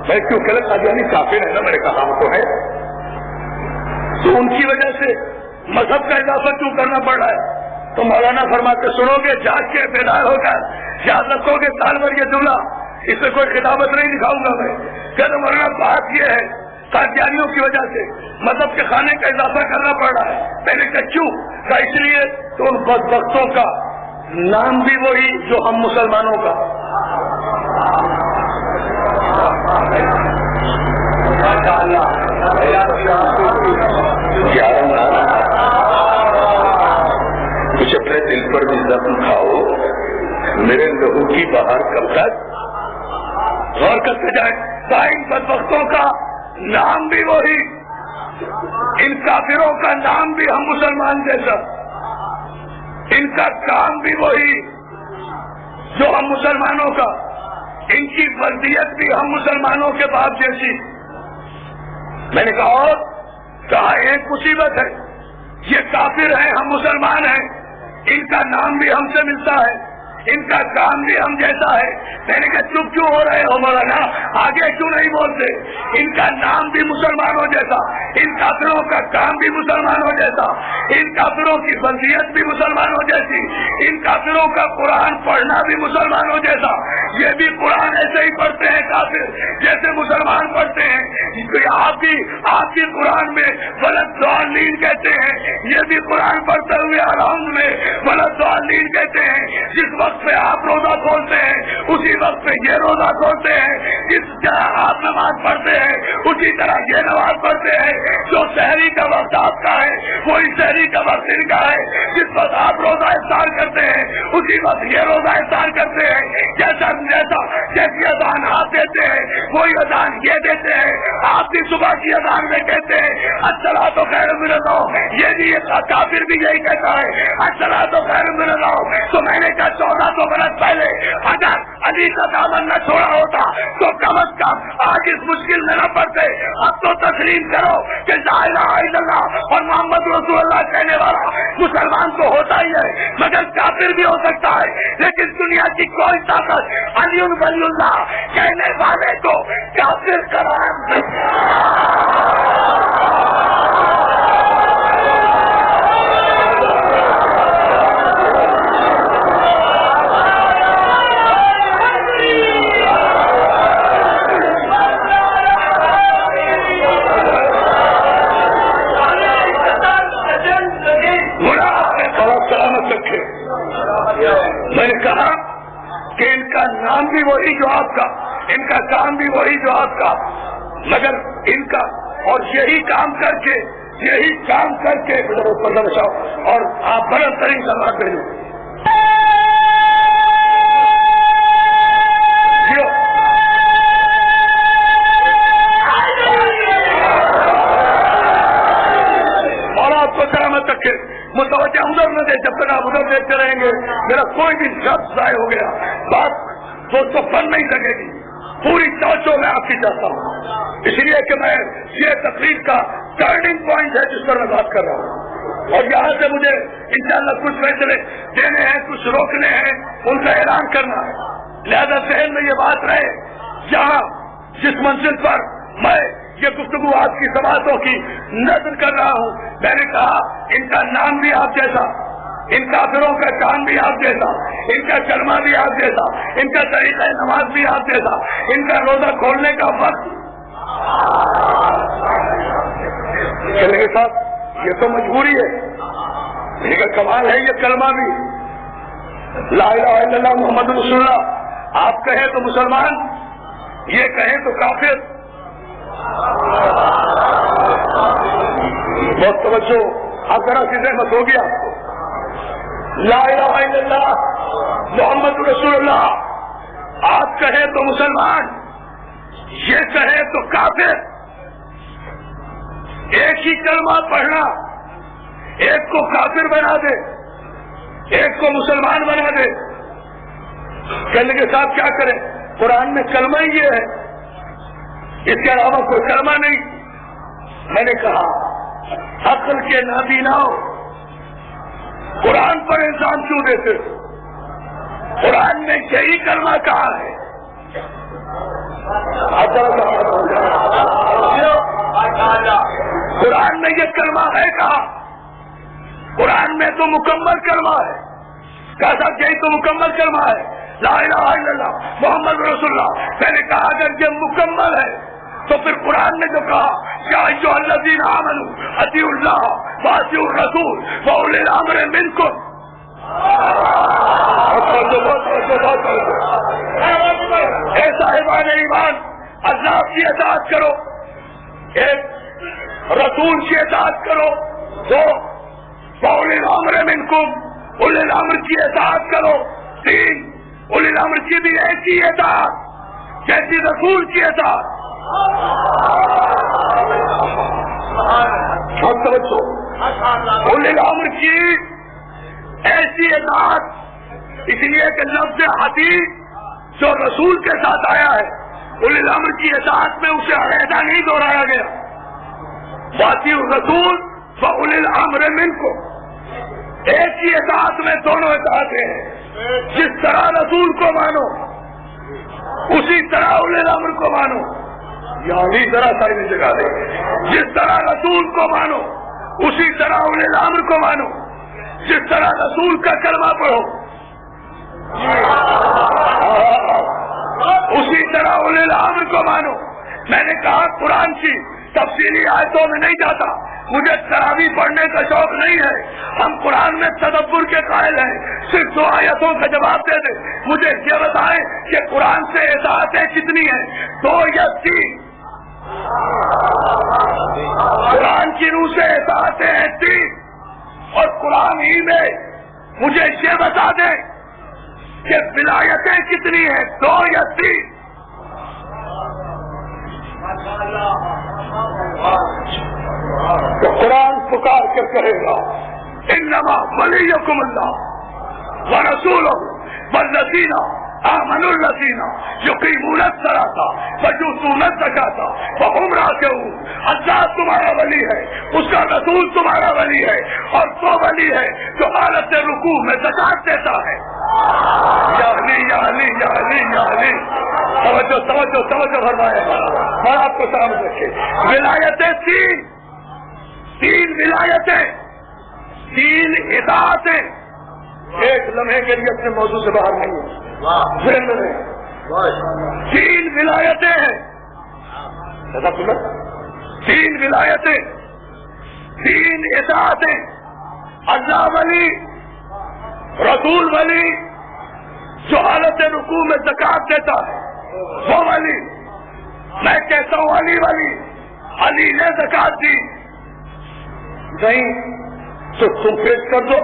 میں کیوں کہ قادیانی کافر ہے نا، میرے کہا تو ہے، تو ان کی وجہ سے مذہب کا اضافہ کیوں کرنا پڑ رہا ہے؟ تو مولانا فرماتے سنو گے جاگ کے بیدار ہو کر یاد رکھو گے سال بھر یہ جملہ، اس میں کوئی خطابت نہیں دکھاؤں گا میں، کہ مولانا بات یہ ہے قادیانیوں کی وجہ سے مذہب کے کھانے کا اضافہ کرنا پڑ رہا ہے۔ میں نے کہا کیوں؟ کہا اس لیے تو ان بدبختوں کا نام بھی وہی جو ہم مسلمانوں کا۔ کچھ اپنے دل پر بھی زخم کھاؤ، میرے لہو کی بہار کب تک؟ غور کرتے جائیں، ان بدبختوں کا نام بھی وہی ان کافروں کا نام بھی ہم مسلمان جیسا، ان کا کام بھی وہی جو ہم مسلمانوں کا، ان کی وردیت بھی ہم مسلمانوں کے باپ جیسی۔ میں نے کہا ایک مصیبت ہے، یہ کافر ہیں، ہم مسلمان ہیں، ان کا نام بھی ہم سے ملتا ہے، ان کا کام بھی ہم جیسا ہے۔ میں نے کہا چپ کیوں ہو رہے ہو مولانا، آگے کیوں نہیں بولتے؟ ان کا نام بھی مسلمانوں جیسا، ان کافروں کا کام بھی مسلمانوں جیسا، ان کافروں کی وضعیت بھی مسلمانوں جیسی، ان کافروں کا قرآن پڑھنا بھی مسلمانوں جیسا، یہ بھی قرآن ایسے ہی پڑھتے ہیں کافر جیسے مسلمان پڑھتے ہیں۔ آپ بھی قرآن میں ولد ضالین کہتے ہیں، یہ بھی قرآن پڑھتے ہوئے الحمد میں ولد ضالین کہتے ہیں۔ جس وقت پہ آپ روزہ کھولتے ہیں اسی وقت پہ یہ روزہ کھولتے ہیں، جس طرح آپ نماز پڑھتے ہیں اسی طرح یہ نماز پڑھتے ہیں۔ جو سحری کا وقت آپ کا ہے وہی سحری کا وقت ان کا ہے، جس وقت آپ روزہ افطار کرتے ہیں اسی وقت یہ روزہ افطار کرتے ہیں۔ جیسی اذان آپ دیتے ہیں وہی اذان یہ دیتے ہیں۔ آپ بھی صبح کی اذان میں کہتے ہیں الصلاۃ خیر من النوم، یہ بھی کافر بھی یہی کہتا ہے الصلاۃ خیر من النوم۔ تو میں نے کہا 1400 برس پہلے اگر علی کا دامن نہ چھوڑا ہوتا تو کم از کم آج اس مشکل میں نہ پڑتے۔ اب تو تسلیم کرو کہ لا الہ الا اللہ اور محمد رسول اللہ کہنے والا مسلمان تو ہوتا ہی ہے مگر کافر بھی ہو سکتا ہے، لیکن دنیا کی کوئی طاقت علی ولی اللہ کہنے والے کو کافر قرار میں نے کہا کہ ان کا نام بھی وہی جو آپ کا، ان کا کام بھی وہی جو آپ کا، مگر ان کا اور یہی کام کر کے اور آپ بڑا ترین سلام بھیجو۔ اور آپ کو سلامت رکھے، متوجہ ادھر نہ دے، جب تک آپ ادھر دیکھتے رہیں گے میرا کوئی بھی شخص ضائع ہو گیا، بات تو بن نہیں سکے گی۔ پوری توجہ میں آپ کی چاہتا ہوں، اس لیے کہ میں یہ تقریر کا ٹرننگ پوائنٹ ہے جس پر میں بات کر رہا ہوں، اور یہاں سے مجھے انشاءاللہ کچھ فیصلے دینے ہیں، کچھ روکنے ہیں، ان کا اعلان کرنا ہے۔ لہذا ذہن میں یہ بات رہے، جہاں جس منزل پر میں یہ گفتگو آپ کی سماعتوں کی نظر کر رہا ہوں، میں نے کہا ان کا نام بھی آپ جیسا، ان کافروں کا کام بھی آپ جیسا، ان کا کلمہ بھی آپ جیسا، ان کا طریقہ نماز بھی آپ جیسا، ان کا روزہ کھولنے کا وقت چلے صاحب یہ تو مجبوری ہے، لیکن کمال ہے یہ کلمہ بھی لا الہ الا اللہ محمد رسول اللہ، آپ کہیں تو مسلمان، یہ کہیں تو کافر۔ بہت توجہ، اب ذرا سی رحمت ہوگی آپ کو۔ لا الہ الا اللہ محمد رسول اللہ آپ کہیں تو مسلمان، یہ کہیں تو کافر۔ ایک ہی کلمہ پڑھنا ایک کو کافر بنا دے، ایک کو مسلمان بنا دے۔ کہنے کے ساتھ کیا کریں؟ قرآن میں کلمہ ہی یہ ہے، اس کے علاوہ کوئی کلمہ نہیں۔ میں نے کہا عقل کے نابیناؤ قرآن پر انسان کیوں دیتے؟ قرآن میں یہی کلمہ کہا ہے۔ قرآن میں یہ کلمہ ہے کہا، قرآن میں تو مکمل کلمہ ہے، کہا یہی تو مکمل کلمہ ہے، لا الہ الا اللہ محمد رسول اللہ۔ میں نے کہا اگر یہ مکمل ہے تو پھر قرآن نے جو کہا یا ایھا الذین آمنوا اطیعوا اللہ واطیعوا الرسول واولی الامر منکم، اے صاحبان ایمان اللہ کی اطاعت کرو، ایک رسول کی اطاعت کرو، دو واولی الامر منکم اولی الامر کی اطاعت کرو، تین اولی الامر کی بھی ایسی اطاعت جیسی رسول کی اطاعت۔ اور توجہ، اولی الامر کی ایسی اطاعت، اس لیے کہ لفظ حدیث جو رسول کے ساتھ آیا ہے، اولی الامر کی اطاعت میں اسے علیحدہ نہیں دہرایا گیا. واطیع الرسول واولی الامر منکم، ایک ہی اطاعت میں دونوں اطاعتیں ہیں. جس طرح رسول کو مانو اسی طرح اولی الامر کو مانو. یعنی ذرا ساری جگہ دے، جس طرح رسول کو مانو اسی طرح اولی الامر کو مانو. جس طرح رسول کا کلمہ پڑھو اسی طرح اولی الامر کو مانو. میں نے کہا قرآن کی تفصیلی آیتوں میں نہیں جاتا، مجھے تراویح پڑھنے کا شوق نہیں ہے. ہم قرآن میں تدبر کے قائل ہیں. صرف 2 آیتوں کا جواب دے دیں. مجھے یہ بتائیں کہ قرآن سے اطاعتیں کتنی ہیں، 2 یا 3؟ قرآن کی روح سے اطاعتیں ہیں 3. اور قرآن ہی میں مجھے یہ بتا دیں کہ ولایتیں کتنی ہیں، 2 یا 3؟ تو قرآن پکار کر کہے گا انما ولیکم اللہ ورسولہ والذین آمنوا الذین یقیمون الصلاۃ ویؤتون الزکاۃ وہم راکعون. اللہ تمہارا ولی ہے، اس کا رسول تمہارا ولی ہے، اور وہ ولی ہے جو حالت رکوع میں زکات دیتا ہے. یا علی یا علی یا علی یا علی، توجہ توجہ توجہ فرمائے اور آپ کو سلامت رکھے. ولایتیں 3 ولایتیں، 3 اطاعتیں. ایک لمحے کے لیے اپنے موضوع سے باہر نہیں ہے، ذہن میں رہے. 3 ولایتیں ہیں، 3 ولایتیں، 3 اطاعتیں. اللہ ولی، رسول ولی جو حالت رکوع میں زکات دیتا ہے وہ ولی. میں کہتا ہوں علی ولی، علی نے زکات دی. نہیں تو تم پیش کر دو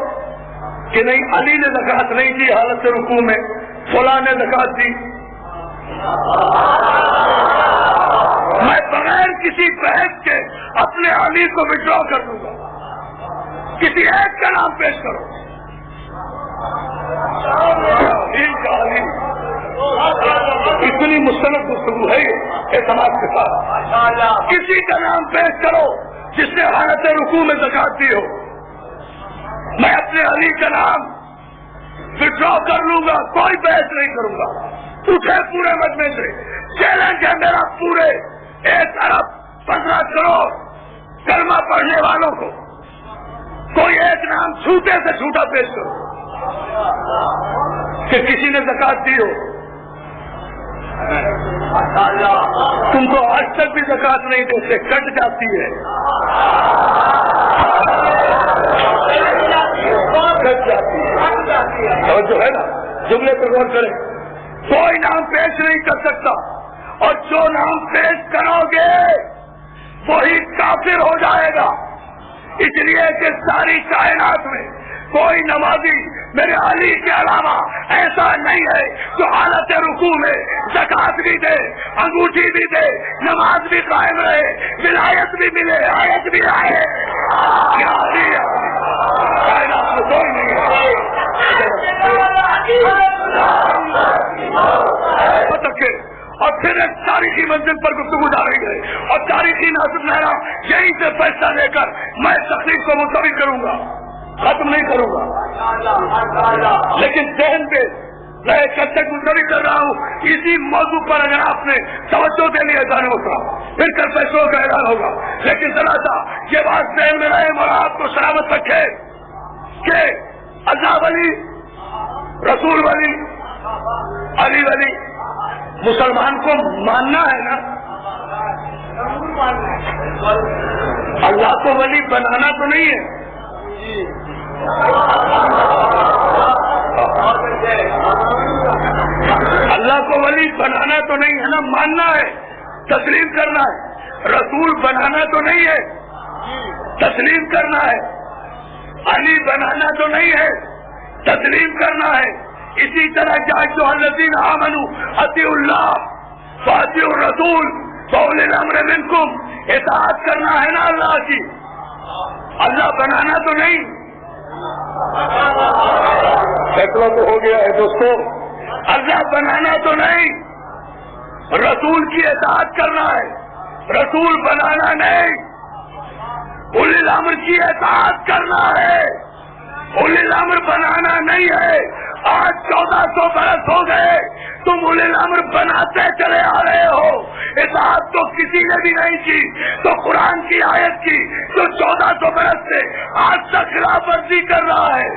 کہ نہیں علی نے زکات نہیں دی حالت رکوع میں، فلاں نے زکات دی. میں بغیر کسی بحث کے اپنے علی کو وڈرا کر دوں گا. کسی ایک کا نام پیش کرو. اتنی مستند گفتگو ہے اعتماد کے ساتھ. کسی کا نام پیش کرو جس نے حالت رکوع میں زکات دی ہو. میں اپنے علی کا نام وڈرا کر لوں گا، کوئی بحث نہیں کروں گا. اٹھے پورے مجمع سے، چیلنج ہے میرا پورے 1 ارب 15 کروڑ کلمہ پڑھنے والوں کو، کوئی ایک نام چھوٹے سے چھوٹا پیش کرو کہ کسی نے زکات دی ہو. تم تو آج تک بھی زکات نہیں دیتے، کٹ جاتی ہے. اور جو ہے نا جملے پر غور کریں. کوئی نام پیش نہیں کر سکتا، اور جو نام پیش کرو گے وہی کافر ہو جائے گا. اس لیے کہ ساری کائنات میں کوئی نمازی میرے علی کے علاوہ ایسا نہیں ہے جو حالت رکوع میں زکات بھی دے، انگوٹھی بھی دے، نماز بھی قائم رہے، ولایت بھی ملے، آیت بھی آئے. کائنات میں کوئی نہیں ہے. اور پھر ایک تاریخی منزل پر گفتگو جاری گئے، اور تاریخی ناصر مہرا یہیں سے فیصلہ لے کر میں تقریب کو ملتوی کروں گا، ختم نہیں کروں گا. لیکن ذہن پہ میں کب تک ملتوی کر رہا ہوں اسی موضوع پر. اگر آپ نے توجہ دے لی اعلان ہوگا، پھر کل فیصلوں کا اعلان ہوگا. لیکن ذرا سا یہ بات ذہن میں رہے اور آپ کو سلامت رکھے کہ اللہ ولی، رسول ولی، علی ولی مسلمان کو ماننا ہے نا. اللہ کو ولی بنانا تو نہیں ہے. اللہ کو ولی بنانا تو نہیں ہے نا، ماننا ہے، تسلیم کرنا ہے. رسول بنانا تو نہیں ہے، تسلیم کرنا ہے. علی بنانا تو نہیں ہے، تسلیم کرنا ہے. اسی طرح جو الذین آمنوا اطیعوا اللہ واطیعوا الرسول واولی الامر منکم، اطاعت کرنا ہے نا اللہ کی. اللہ بنانا تو نہیں. فیصلہ تو ہو گیا ہے دوستو. اللہ بنانا تو نہیں، رسول کی اطاعت کرنا ہے، رسول بنانا نہیں. اولی الامر کی اطاعت کرنا ہے، اولی الامر بنانا نہیں ہے. آج 1400 برس ہو گئے تم اولی الامر بناتے چلے آ رہے ہو. اطاعت تو کسی نے بھی نہیں کی. تو قرآن کی آیت کی جو 1400 برس سے آج تک خلاف ورزی کر رہا ہے.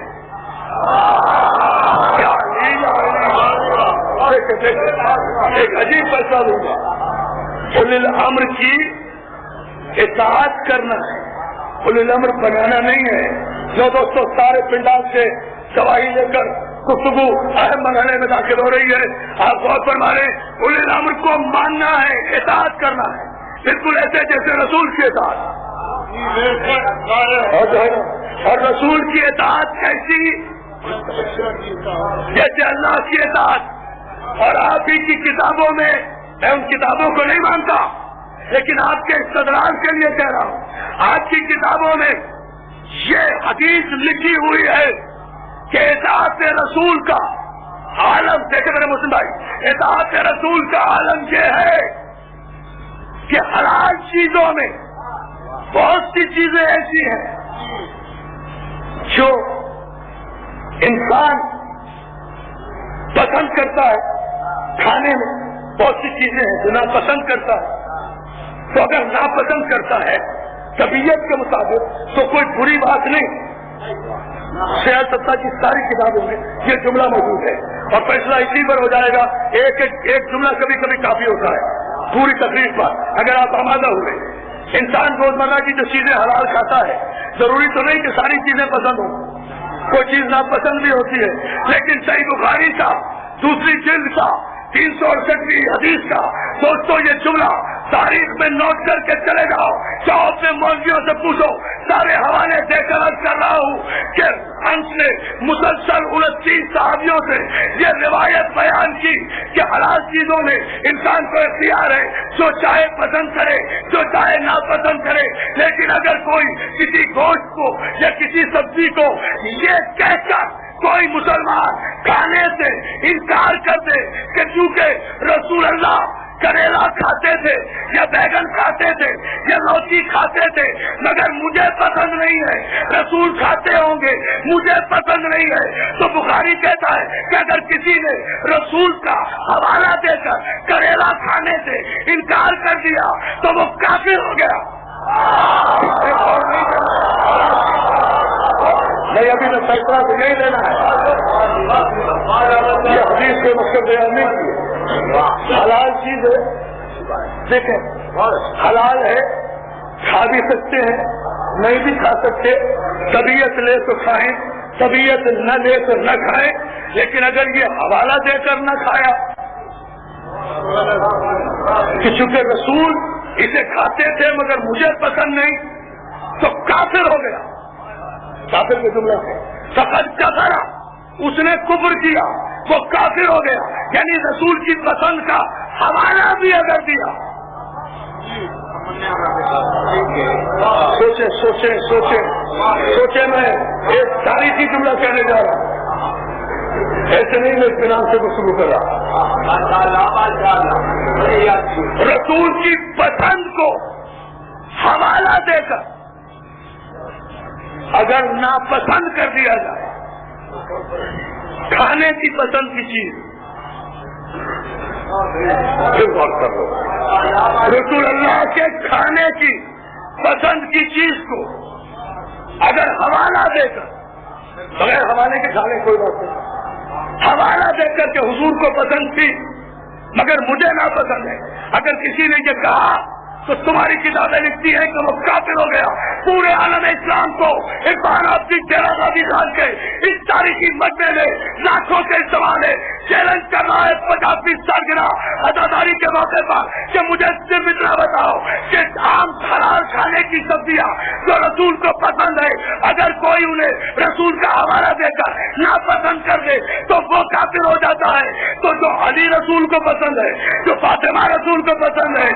ایک عجیب فیصلہ دوں گا. اولی الامر کی اطاعت کرنا ہے، اولی الامر بنانا نہیں ہے. جو دوستوں سارے پنڈال سے گواہی لے کر گفتگو اہم مرحلے میں داخل ہو رہی ہے، آپ غور فرمائیں. اولی الامر کو ماننا ہے، اطاعت کرنا ہے، بالکل ایسے جیسے رسول کی اطاعت. اور رسول کی اطاعت کیسی؟ جیسے اللہ کی اطاعت. اور آپ ہی کی کتابوں میں، میں ان کتابوں کو نہیں مانتا لیکن آپ کے استدلال کے لیے کہہ رہا ہوں، آپ کی کتابوں میں یہ حدیث لکھی ہوئی ہے کہ اطاعت رسول کا عالم، دیکھیں میرے مسلم بھائی، اطاعت رسول کا عالم یہ ہے کہ حلال چیزوں میں بہت سی چیزیں ایسی ہیں جو انسان پسند کرتا ہے کھانے میں، بہت سی چیزیں ہیں جو ناپسند کرتا ہے. تو اگر ناپسند کرتا ہے طبیعت کے مطابق تو کوئی بری بات نہیں. سیاست سطح کی ساری کتابوں میں یہ جملہ موجود ہے اور فیصلہ اسی پر ہو جائے گا. ایک جملہ کبھی کبھی کافی ہوتا ہے پوری تقریر پر. اگر آپ آمادہ ہوئے، انسان روزمرہ کی جو چیزیں حلال کھاتا ہے، ضروری تو نہیں کہ ساری چیزیں پسند ہوں، کوئی چیز ناپسند بھی ہوتی ہے. لیکن صحیح بخاری کا دوسری جلد کا 368 حدیث کا دوستوں یہ جملہ تاریخ میں نوٹ کر کے چلے جاؤ. چاہو اپنے مولویوں سے پوچھو، سارے حوالے دے کر عرض کر رہا ہوں کہ ہنس نے مسلسل 29 صحابیوں سے یہ روایت بیان کی کہ حلال چیزوں میں انسان کو اختیار ہے، جو چاہے پسند کرے، جو چاہے ناپسند کرے. لیکن اگر کوئی کسی گوشت کو یا کسی سبزی کو یہ کہہ کر کوئی مسلمان کھانے سے انکار کر دے کہ چونکہ رسول اللہ کریلا کھاتے تھے یا بیگن کھاتے تھے یا لوکی کھاتے تھے مگر مجھے پسند نہیں ہے، رسول کھاتے ہوں گے مجھے پسند نہیں ہے، تو بخاری کہتا ہے کہ اگر کسی نے رسول کا حوالہ دے کر کریلا کھانے سے انکار کر دیا تو وہ کافر ہو گیا. نہیں، ابھی تو فیصلہ تو نہیں لینا ہے. یہ حدیث کے مقصد بیان نہیں کیے. حلال چیز ہے، دیکھیں حلال ہے، کھا بھی سکتے ہیں، نہیں بھی کھا سکتے. طبیعت لے تو کھائیں، طبیعت نہ لے تو نہ کھائیں. لیکن اگر یہ حوالہ دے کر نہ کھایا کہ چونکہ رسول اسے کھاتے تھے مگر مجھے پسند نہیں، تو کافر ہو گیا. کافر کے جملہ سے فقط کفر، اس نے کفر کیا، وہ کافر ہو گیا. یعنی رسول کی پسند کا حوالہ بھی اگر دیا. سوچے سوچے سوچے سوچے میں ایک تاریخی جملہ کہنے جا رہا ہوں، ایسے نہیں میں اطمینان سے گفتگو کر رہا. رسول کی پسند کو حوالہ دے کر اگر ناپسند کر دیا جائے کھانے کی پسند کی چیز، پھر غور کر لو، رسول اللہ کے کھانے کی پسند کی چیز کو اگر حوالہ دے کر، بغیر حوالے کے کھانے کوئی بات نہیں، حوالہ دے کر کہ حضور کو پسند تھی مگر مجھے ناپسند ہے، اگر کسی نے یہ کہا تو تمہاری کتابیں لکھتی ہیں کہ وہ کافر ہو گیا. پورے عالم اسلام کو عرفان آبادی چہرہ آبادی خان کے اس تاریخی مجمع میں لاکھوں کے سوال ہے، چیلنج کر رہا ہے 50 سالگرہ عزاداری کے موقع پر کہ مجھے صرف اتنا بتاؤ کہ عام حلال کھانے کی سبزیاں جو رسول کو پسند ہے اگر کوئی انہیں رسول کا حوالہ دے کر ناپسند کر دے تو وہ کافر ہو جاتا ہے. تو جو علی رسول کو پسند ہے، جو فاطمہ رسول کو پسند ہے،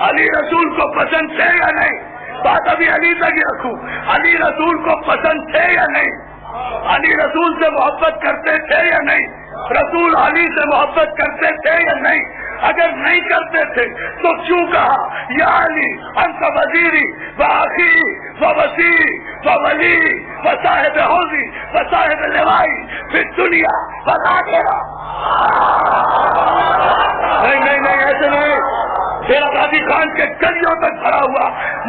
علی رسول کو پسند تھے یا نہیں؟ بات ابھی علی تک ہی رکھوں. علی رسول کو پسند تھے یا نہیں؟ علی رسول سے محبت کرتے تھے یا نہیں؟ رسول علی سے محبت کرتے تھے یا نہیں؟ اگر نہیں کرتے تھے تو کیوں کہا یا علی انت وزیری واخی ووسیع وولی وصاحب حوضی وصاحب لوائی فی الدنیا والآخرہ. نہیں ایسے نہیں. پھر آبادی خان کے گلیوں تک بھرا ہوا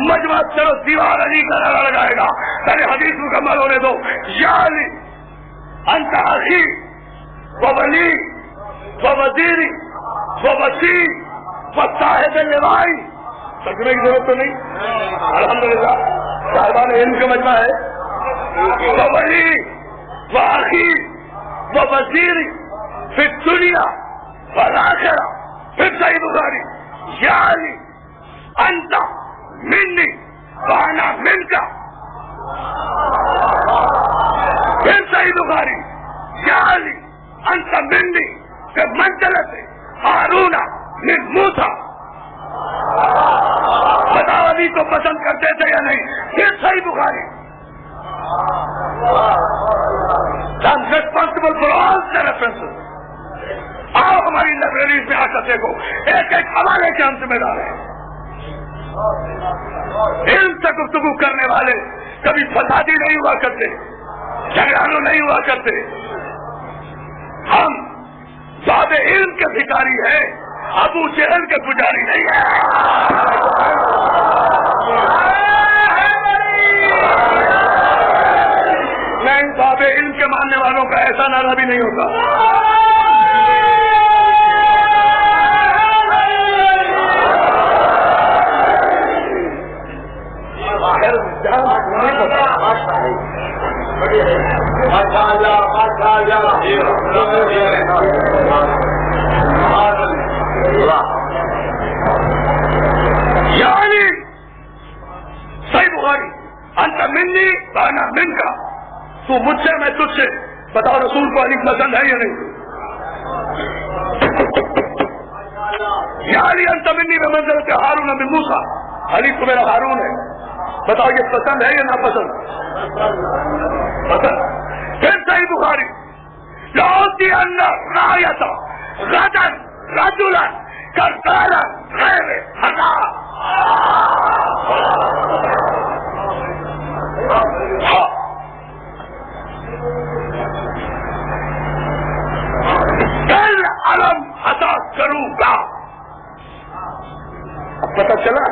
مجمع چلو دیوار علی کا نعرہ لگائے گا. پہلے حدیث مکمل ہونے دو. یا علی انت اخی وولی ووزیری ووسیع وصاحب لوائی. ترجمے کی ضرورت تو نہیں. الحمدللہ صاحبان علم کا مجمع ہے. وولی واخی ووزیری فی الدنیا والآخرہ. پھر صحیح بخاری یا علی انت منی وانا منکا. پھر صحیح بخاری یا علی انت منی کہ منزلت ہارون من موسیٰ. بتاؤ علی کو پسند کرتے تھے یا نہیں؟ پھر صحیح بخاری. I'm responsible for all the references. آؤ ہماری لائبریریز میں آ کر دیکھو. ایک ایک حوالے کے ہم ذمہ دار ہیں. علم سے گفتگو کرنے والے کبھی فسادی نہیں ہوا کرتے, جھگڑالو نہیں ہوا کرتے. ہم باب علم کے بھکاری ہیں, ابو جہل کے پجاری نہیں ہیں. نہیں, باب علم کے ماننے والوں کا ایسا نعرہ بھی نہیں ہوتا. یعنی صحیح بخاری انت منی وانا منکا. تو مجھ سے میں تجھ سے. بتاؤ رسول کو علی پسند ہے یا نہیں؟ یعنی انت منی میں منزلت ہارون من موسیٰ. علی تو میرا ہارون ہے. بتاؤ یہ پسند ہے یا ناپسند؟ پسند. پھر صحیح بخاری لوتی ان رایت غدن رجلا کردالا غیر حضار. کل علم عطا کروں گا. اب پتہ چلا,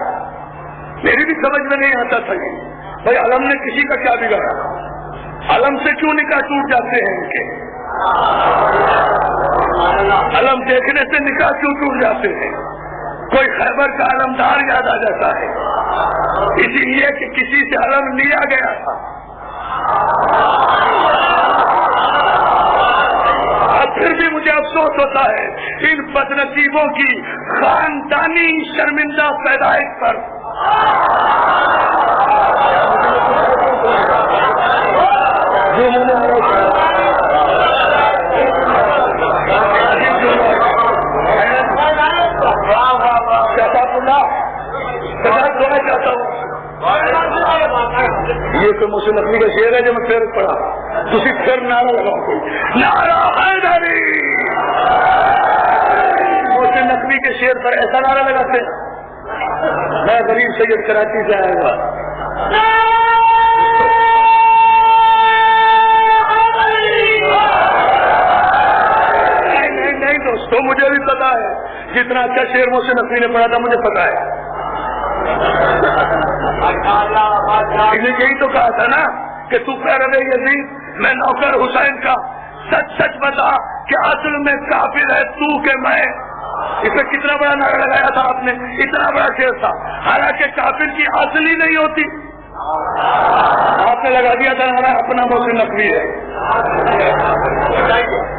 میری بھی سمجھ میں نہیں آتا تھا یہ بھائی علم نے کسی کا کیا بگاڑا. علم سے کیوں نکاح ٹوٹ جاتے ہیں ان کے؟ علم دیکھنے سے نکاح کیوں ٹوٹ جاتے ہیں؟ کوئی خیبر کا علمدار یاد آ جاتا ہے, اسی لیے کہ کسی سے علم لیا گیا تھا. اب پھر بھی مجھے افسوس ہوتا ہے ان بدنصیبوں کی خاندانی شرمندہ پیدائش پر. چاہتا ہوں یہ تو مجھ سے نقلی کا شعر ہے جو میں پھر پڑھا. تھی پھر نعرہ لگاؤ, کوئی نعرہ حیدری. مجھ سے نقلی کے شعر پر ایسا نعرہ لگاتے ہیں. میں غریب سید کراچی سے آیا ہوا. نہیں دوستو, مجھے بھی پتا ہے جتنا اچھا شعر مجھ سے نقوی نے پڑھا تھا مجھے پتا ہے. یہی تو کہا تھا نا کہ تو پیرو یزید میں نوکر حسین کا. سچ سچ بتا کہ اصل میں کافر ہے تو کہ میں. اس میں کتنا بڑا نعرہ لگایا تھا آپ نے, اتنا بڑا شعر تھا. حالانکہ کافر کی اصل ہی نہیں ہوتی. آپ نے لگا دیا تھا ہمارا اپنا محسن نقوی ہے.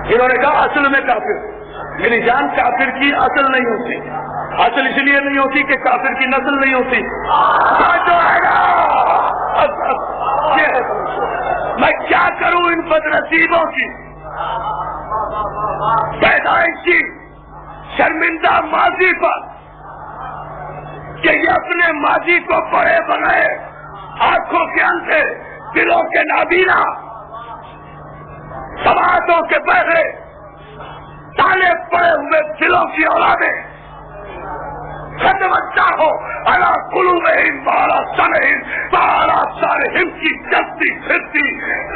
انہوں نے کہا اصل میں کافر. میری جان کافر کی اصل نہیں ہوتی. اصل اس لیے نہیں ہوتی کہ کافر کی نسل نہیں ہوتی. میں کیا کروں ان بدنصیبوں کی پیدائش کی شرمندہ ماضی پر. کہ یہ اپنے ماضی کو پڑھے بغیر آنکھوں کے اندھے، دلوں کے نابینا، سماعتوں کے بہرے، تالے پڑے ہوئے دلوں کی اولادیں ختمتا ہو علی قلوبہم وعلی سمعہم وعلی ابصارہم کی چلتی پھرتی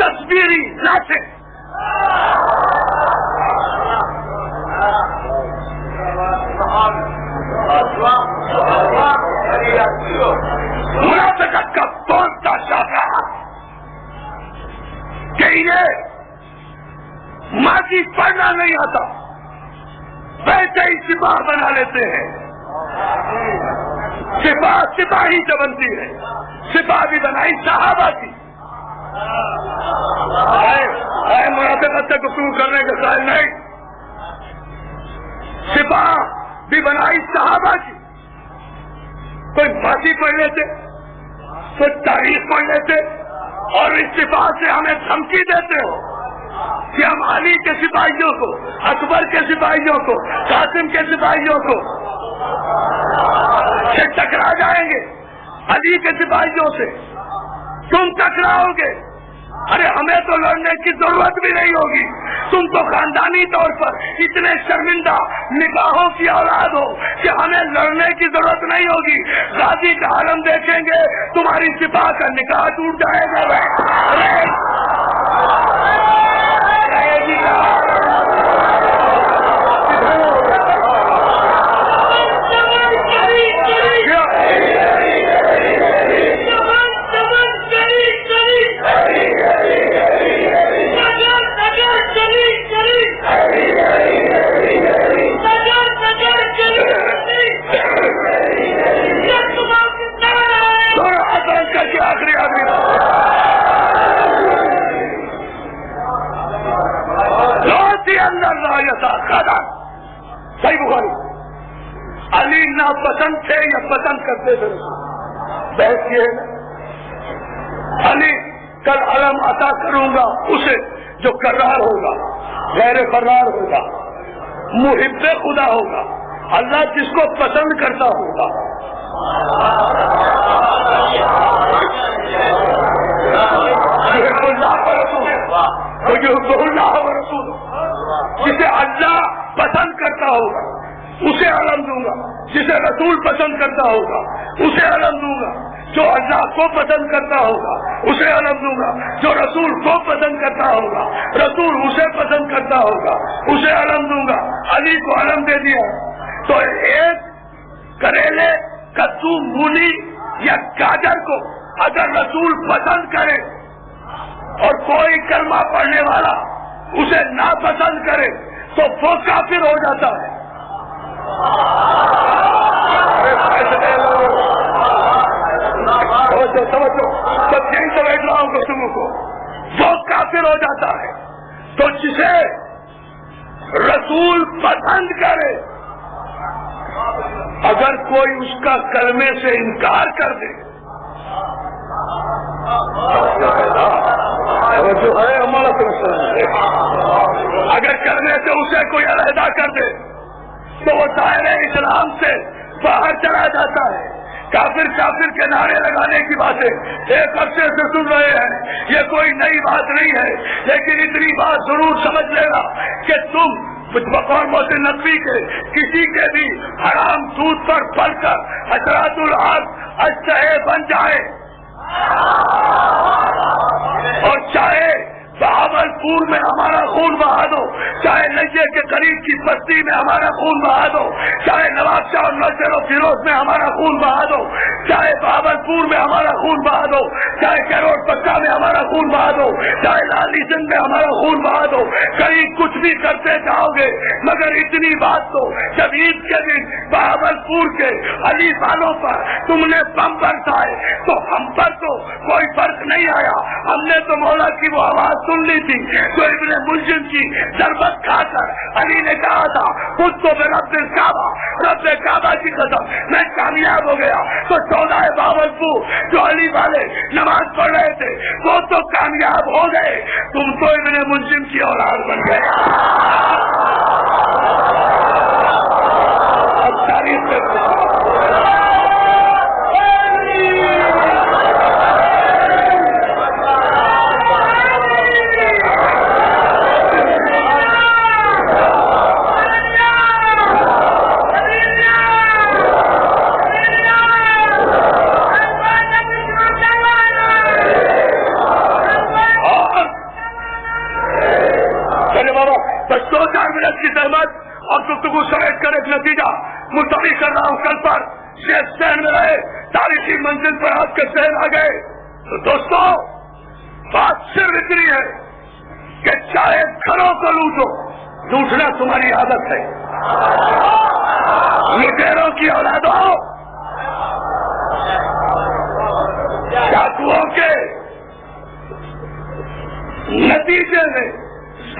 تصویری ناچیں. منافقت کا بولتا شاخا کہ انہیں ماضی پڑھنا نہیں آتا، ویسے ہی سپاہ بنا لیتے ہیں. سپاہی جو بنتی ہے، سپاہ بھی بنائی صحابہ کی. منافقت سے گفتگو کرنے کے قائل نہیں. سپاہ بھی بنائی صحابہ کی. کوئی ماضی پڑھ لیتے، کوئی تاریخ پڑھ لیتے اور اس سپاہ سے ہمیں دھمکی دیتے ہو کہ ہم علی کے سپاہیوں کو، اکبر کے سپاہیوں کو، قاسم کے سپاہیوں کو سے ٹکرا جائیں گے. علی کے سپاہیوں سے تم ٹکراؤ گے. ارے ہمیں تو لڑنے کی ضرورت بھی نہیں ہوگی. تم تو خاندانی طور پر اتنے شرمندہ نگاہوں کی اولاد ہو کہ ہمیں لڑنے کی ضرورت نہیں ہوگی. غازی کا عالم دیکھیں گے تمہاری سپاہ کا نکاح ٹوٹ جائے گا. صحیح بخاری. علی ناپسند تھے یا پسند کرتے تھے؟ بحث یہ ہے. علی کل علم عطا کروں گا اسے جو قرار ہوگا، غیر فرار ہوگا، محب خدا ہوگا، اللہ جس کو پسند کرتا ہوگا. جسے اللہ پسند کرتا ہوگا اسے علم دوں گا، جسے رسول پسند کرتا ہوگا اسے علم دوں گا، جو اللہ کو پسند کرتا ہوگا اسے علم دوں گا، جو رسول کو پسند کرتا ہوگا، رسول اسے پسند کرتا ہوگا اسے علم دوں گا. علی کو علم دے دیا تو ایک کریلے، کدو، مولی یا گاجر کو اگر رسول پسند کرے اور کوئی کلمہ پڑھنے والا اسے ناپسند کرے تو وہ کافر ہو جاتا ہے. سمجھو تو یہی سمجھ رہا ہوں گفتگو کو، وہ کافر ہو جاتا ہے. تو جسے رسول پسند کرے اگر کوئی اس کا کلمے سے انکار کر دے، جو ہے ہمارا اگر کرنے سے اسے کوئی علیحدہ کر دے تو وہ دائرہ اسلام سے باہر چلا جاتا ہے. کافر کافر کے نعرے لگانے کی باتیں ایک عرصے سے سن رہے ہیں، یہ کوئی نئی بات نہیں ہے، لیکن اتنی بات ضرور سمجھ لینا کہ تم بقول محسن نقوی کے کسی کے بھی حرام دودھ پر پل کر حشرات العاد اجتہے بن جائے اور چاہے بہاولپور میں ہمارا خون بہا دو، چاہے نجے کے قریب کی بستی میں ہمارا خون بہا دو، چاہے نواب شاہ اور نصر و فیروز میں ہمارا خون بہا دو، چاہے بہاولپور میں ہمارا خون بہا دو، چاہے کیروڑ پکا میں ہمارا خون بہا دو، چاہے لالی سنگھ میں ہمارا خون بہا دو، کہیں کچھ بھی کرتے جاؤ گے مگر اتنی بات تو جب عید کے دن بہاولپور کے علی والوں پر تم نے بم برسائے تو ہم پر تو کوئی فرق نہیں آیا. ہم نے تو مولا کی وہ آواز سن لی تھی تو ابن ملجم کی ضربت کھا کر علی نے کہا تھا خود تو رب کعبہ، رب کعبہ کی قسم میں کامیاب ہو گیا. تو 14 بہاولپور جو علی والے نماز پڑھ رہے تھے وہ تو کامیاب ہو گئے، تم تو ابن ملجم کی اولاد بن گئے. اب تاریخ میں ذہن میں رہے، تاریخی منزل پر آپ کے ذہن آ گئے تو دوستوں بات صرف اتنی ہے کہ چاہے گھروں کو لوٹو، لوٹنا تمہاری عادت ہے، لٹیروں کی اولادوں، ڈاکوؤں کے نتیجے میں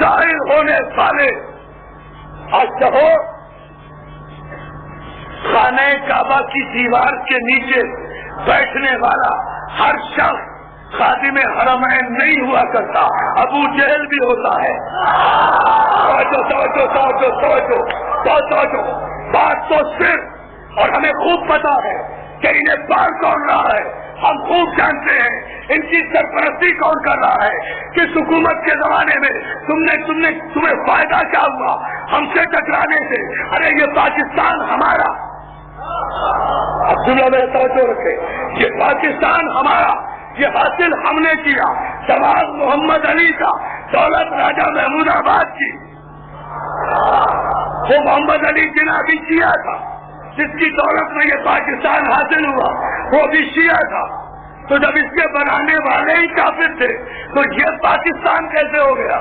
ظاہر ہونے والے آج کہو خانہ کعبہ کی دیوار کے نیچے بیٹھنے والا ہر شخص خادم حرمین نہیں ہوا کرتا، ابو جہل بھی ہوتا ہے۔ توجہ بات تو صرف، اور ہمیں خوب پتا ہے کہ انہیں پال کون رہا ہے، ہم خوب جانتے ہیں ان کی سرپرستی کون کر رہا ہے، کس حکومت کے زمانے میں تمہیں فائدہ کیا ہوا ہم سے ٹکرانے سے؟ ارے یہ پاکستان ہمارا، عبداللہ میں توجہ رکھے، یہ پاکستان ہمارا، یہ حاصل ہم نے کیا، جمال محمد علی کا، دولت راجہ محمود آباد کی، وہ محمد علی جناح بھی شیعہ تھا، جس کی دولت میں یہ پاکستان حاصل ہوا وہ بھی شیعہ تھا، تو جب اس کے بنانے والے ہی کافر تھے تو یہ پاکستان کیسے ہو گیا؟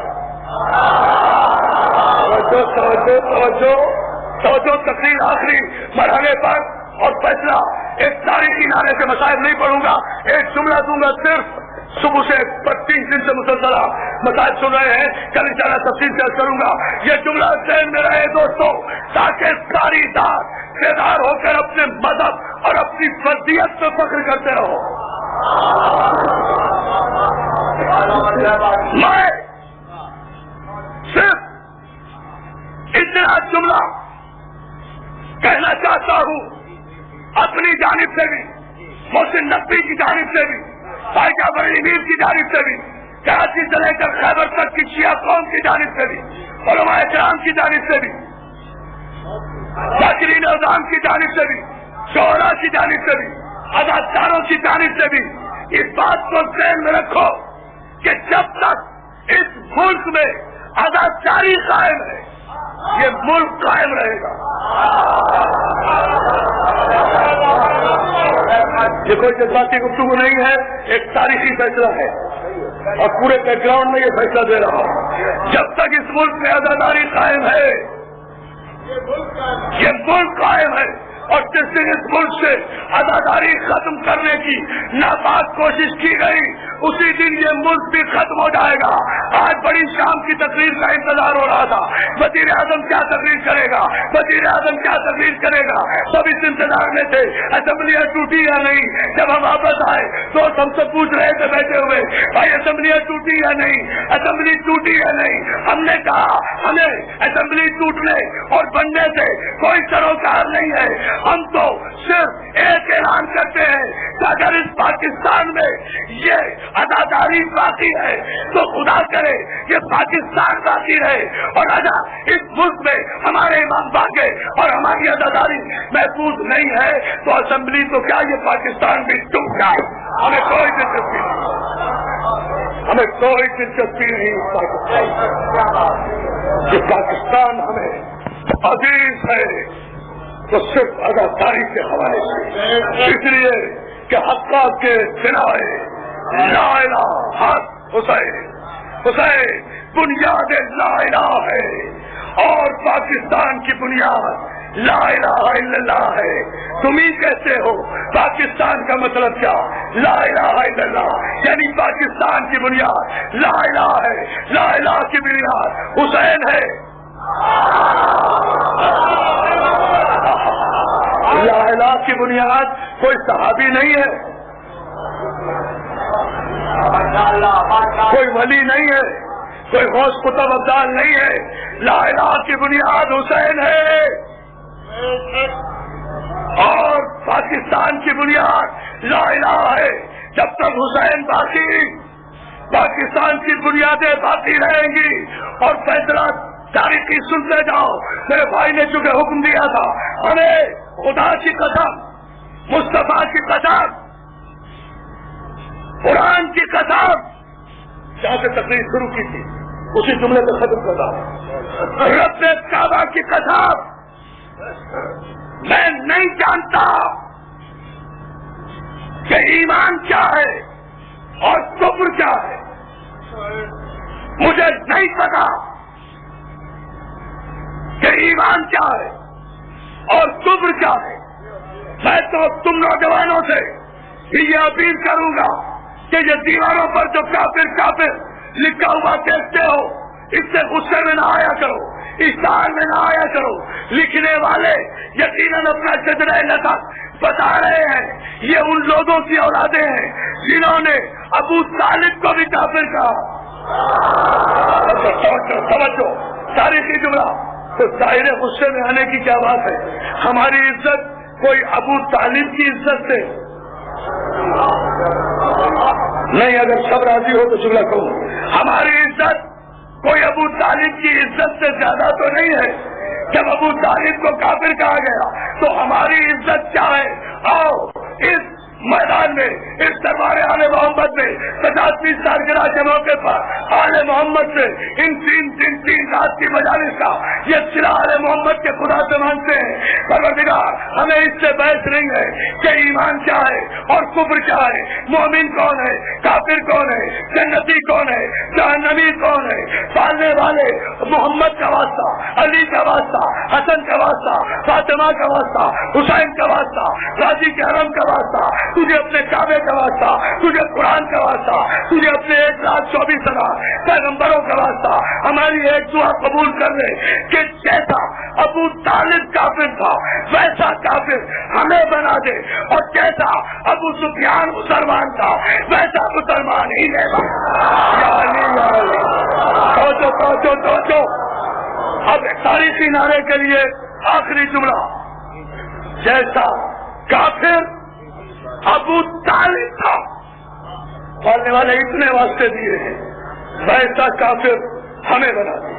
توجہ تقریر آخری مرحلے پر اور فیصلہ، ایک تاریخی نعرے سے مسائل نہیں پڑھوں گا، ایک جملہ دوں گا صرف، صبح سے 3 دن سے مسلسل مسائل سن رہے ہیں، کل انشاءاللہ تفصیل سے کروں گا، یہ جملہ ذہن میں رہے دوستوں، تاکہ ساری رات بیدار ہو کر اپنے مذہب اور اپنی فردیت پہ فخر کرتے رہو۔ میں صرف اتنا جملہ کہنا چاہتا ہوں اپنی جانب سے بھی، محسن نقوی کی جانب سے بھی، بھائی جعفر امیر کی جانب سے بھی، کراچی سے لے کر خیبر تک کی شیعہ قوم کی جانب سے بھی، علماء کرام کی جانب سے بھی، ذاکرین اعظام کی جانب سے بھی، شعراء کی جانب سے بھی، اداکاروں کی جانب سے بھی، اس بات کو ذہن میں رکھو کہ جب تک اس ملک میں اداکاری قائم ہے یہ ملک قائم رہے گا۔ یہ کوئی جذباتی گفتگو نہیں ہے، ایک تاریخی فیصلہ ہے اور پورے بیک گراؤنڈ میں یہ فیصلہ دے رہا ہوں، جب تک اس ملک میں آزاداری قائم ہے یہ ملک قائم ہے، اور جس دن اس ملک سے آزاداری ختم کرنے کی ناپاک کوشش کی گئی اسی دن یہ ملک بھی ختم ہو جائے گا۔ آج بڑی شام کی تقریر کا انتظار ہو رہا تھا، وزیر اعظم کیا تقریر کرے گا، وزیر اعظم کیا تقریر کرے گا، سب اس انتظار میں تھے اسمبلیاں ٹوٹی یا نہیں۔ جب ہم واپس آئے تو ہم سے پوچھ رہے تھے بیٹھے ہوئے، بھائی اسمبلیاں ٹوٹی یا نہیں، اسمبلی ٹوٹی یا نہیں؟ ہم نے کہا ہمیں اسمبلی ٹوٹنے اور بننے سے کوئی سروکار نہیں ہے، ہم تو صرف ایک اعلان کرتے ہیں کہ اگر اس پاکستان میں یہ آزاداری باقی ہے تو خدا کرے یہ پاکستان باقی رہے، اور اگر اس ملک میں ہمارے امام باقی اور ہماری آزاداری محفوظ نہیں ہے تو اسمبلی تو کیا یہ پاکستان بھی ٹوٹ جائے، ہمیں کوئی دلچسپی نہیں، ہمیں کوئی دلچسپی نہیں یہ پاکستان ہمیں عزیز ہے تو صرف آزاداری کے حوالے سے، اس لیے کہ حقہ کے سنائے لا الہ حق حسین بنیاد لا الہ ہے، اور پاکستان کی بنیاد لا الہ الا اللہ ہے۔ تم ہی کہتے ہو پاکستان کا مطلب کیا؟ لا الہ الا اللہ، یعنی پاکستان کی بنیاد لا الہ ہے، لا الہ کی بنیاد حسین ہے۔ لا الہ کی بنیاد کوئی صحابی نہیں ہے، کوئی ولی نہیں ہے، کوئی غوث قطب ابدال نہیں ہے، لا الہ کی بنیاد حسین ہے، اور پاکستان کی بنیاد لا الہ ہے۔ جب تک حسین باقی پاکستان کی بنیادیں باقی رہیں گی، اور فیصلہ تاریخی سنتے جاؤ، میرے بھائی نے چونکہ حکم دیا تھا ہمیں خدا کی قسم، مصطفیٰ کی قسم، قرآن کی قسم، جہاں سے تقریر شروع کی تھی اسی جملے کو ختم کر رہا، رب کعبہ کی قسم، میں نہیں جانتا ایمان کیا ہے اور کفر کیا ہے. مجھے نہیں پتا کہ ایمان کیا ہے اور کفر کیا ہے. میں تو تم نوجوانوں سے یہ اپیل کروں گا کہ یہ دیواروں پر جو کافر کافر لکھا ہوا دیکھتے ہو اس سے غصے میں نہ آیا کرو، اشتہار میں نہ آیا کرو. لکھنے والے یقیناً اپنا شجرہ نسب بتا رہے ہیں. یہ ان لوگوں کی اولادیں ہیں جنہوں نے ابو طالب کو بھی کافر کہا. سمجھو تاریخی جملہ. تو ظاہر غصے میں آنے کی کیا بات ہے؟ ہماری عزت کوئی ابو طالب کی عزت سے نہیں. اگر سب راضی ہو تو جملہ کہوں. ہماری عزت کوئی ابو طالب کی عزت سے زیادہ تو نہیں ہے. جب ابو طالب کو کافر کہا گیا تو ہماری عزت کیا ہے؟ آؤ اس میدان میں، اس دربار آل محمد میں 50ویں سالگرہ کے موقع پر آل محمد سے ان تین رات کی مجالس کا یہ صلہ آل محمد کے خدا سے مانگتے ہیں. پروردگار ہمیں اس سے بحث نہیں ہے کہ ایمان کیا ہے اور کفر کیا ہے، مومن کون ہے، کافر کون ہے، جنتی کون ہے، جہنمی کون ہے. پالنے والے محمد کا واسطہ، علی کا واسطہ، حسن کا واسطہ، فاطمہ کا واسطہ، حسین کا واسطہ، راضی کے حرم کا واسطہ، تجھے اپنے کعبے کا واسطہ، تجھے قرآن کا واسطہ، تجھے اپنے 1,24,000 پیغمبروں کا واسطہ. ہماری ایک دعا قبول کر لے کہ جیسا ابو طالب کافر تھا ویسا کافر ہمیں بنا دے، اور جیسا ابو سفیان مسلمان تھا ویسا مسلمان ہی نہیں بنا. توجہ. اب تاریخی نعرے کے لیے آخری جملہ. جیسا کافر ابو طالب تھا، بولنے والے اتنے واسطے دیے ہیں، ویسا کافر ہمیں بنا دے.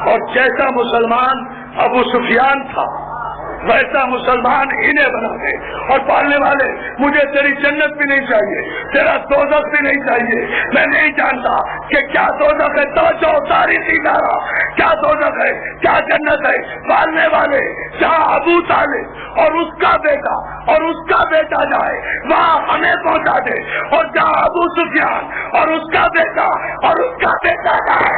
اور جیسا مسلمان ابو سفیان تھا ویسا مسلمان انہیں بنا دے. اور پالنے والے مجھے تیری جنت بھی نہیں چاہیے، تیرا دوزخ بھی نہیں چاہیے. میں نہیں جانتا کہ کیا دوزخ ہے. توجہ تاریخی نعرہ. کیا دوزخ ہے، کیا جنت ہے. پالنے والے جہاں ابو طالب اور اس کا بیٹا اور اس کا بیٹا جائے وہاں ہمیں پہنچا دے، اور جہاں ابو سفیان اور اس کا بیٹا اور اس کا بیٹا جائے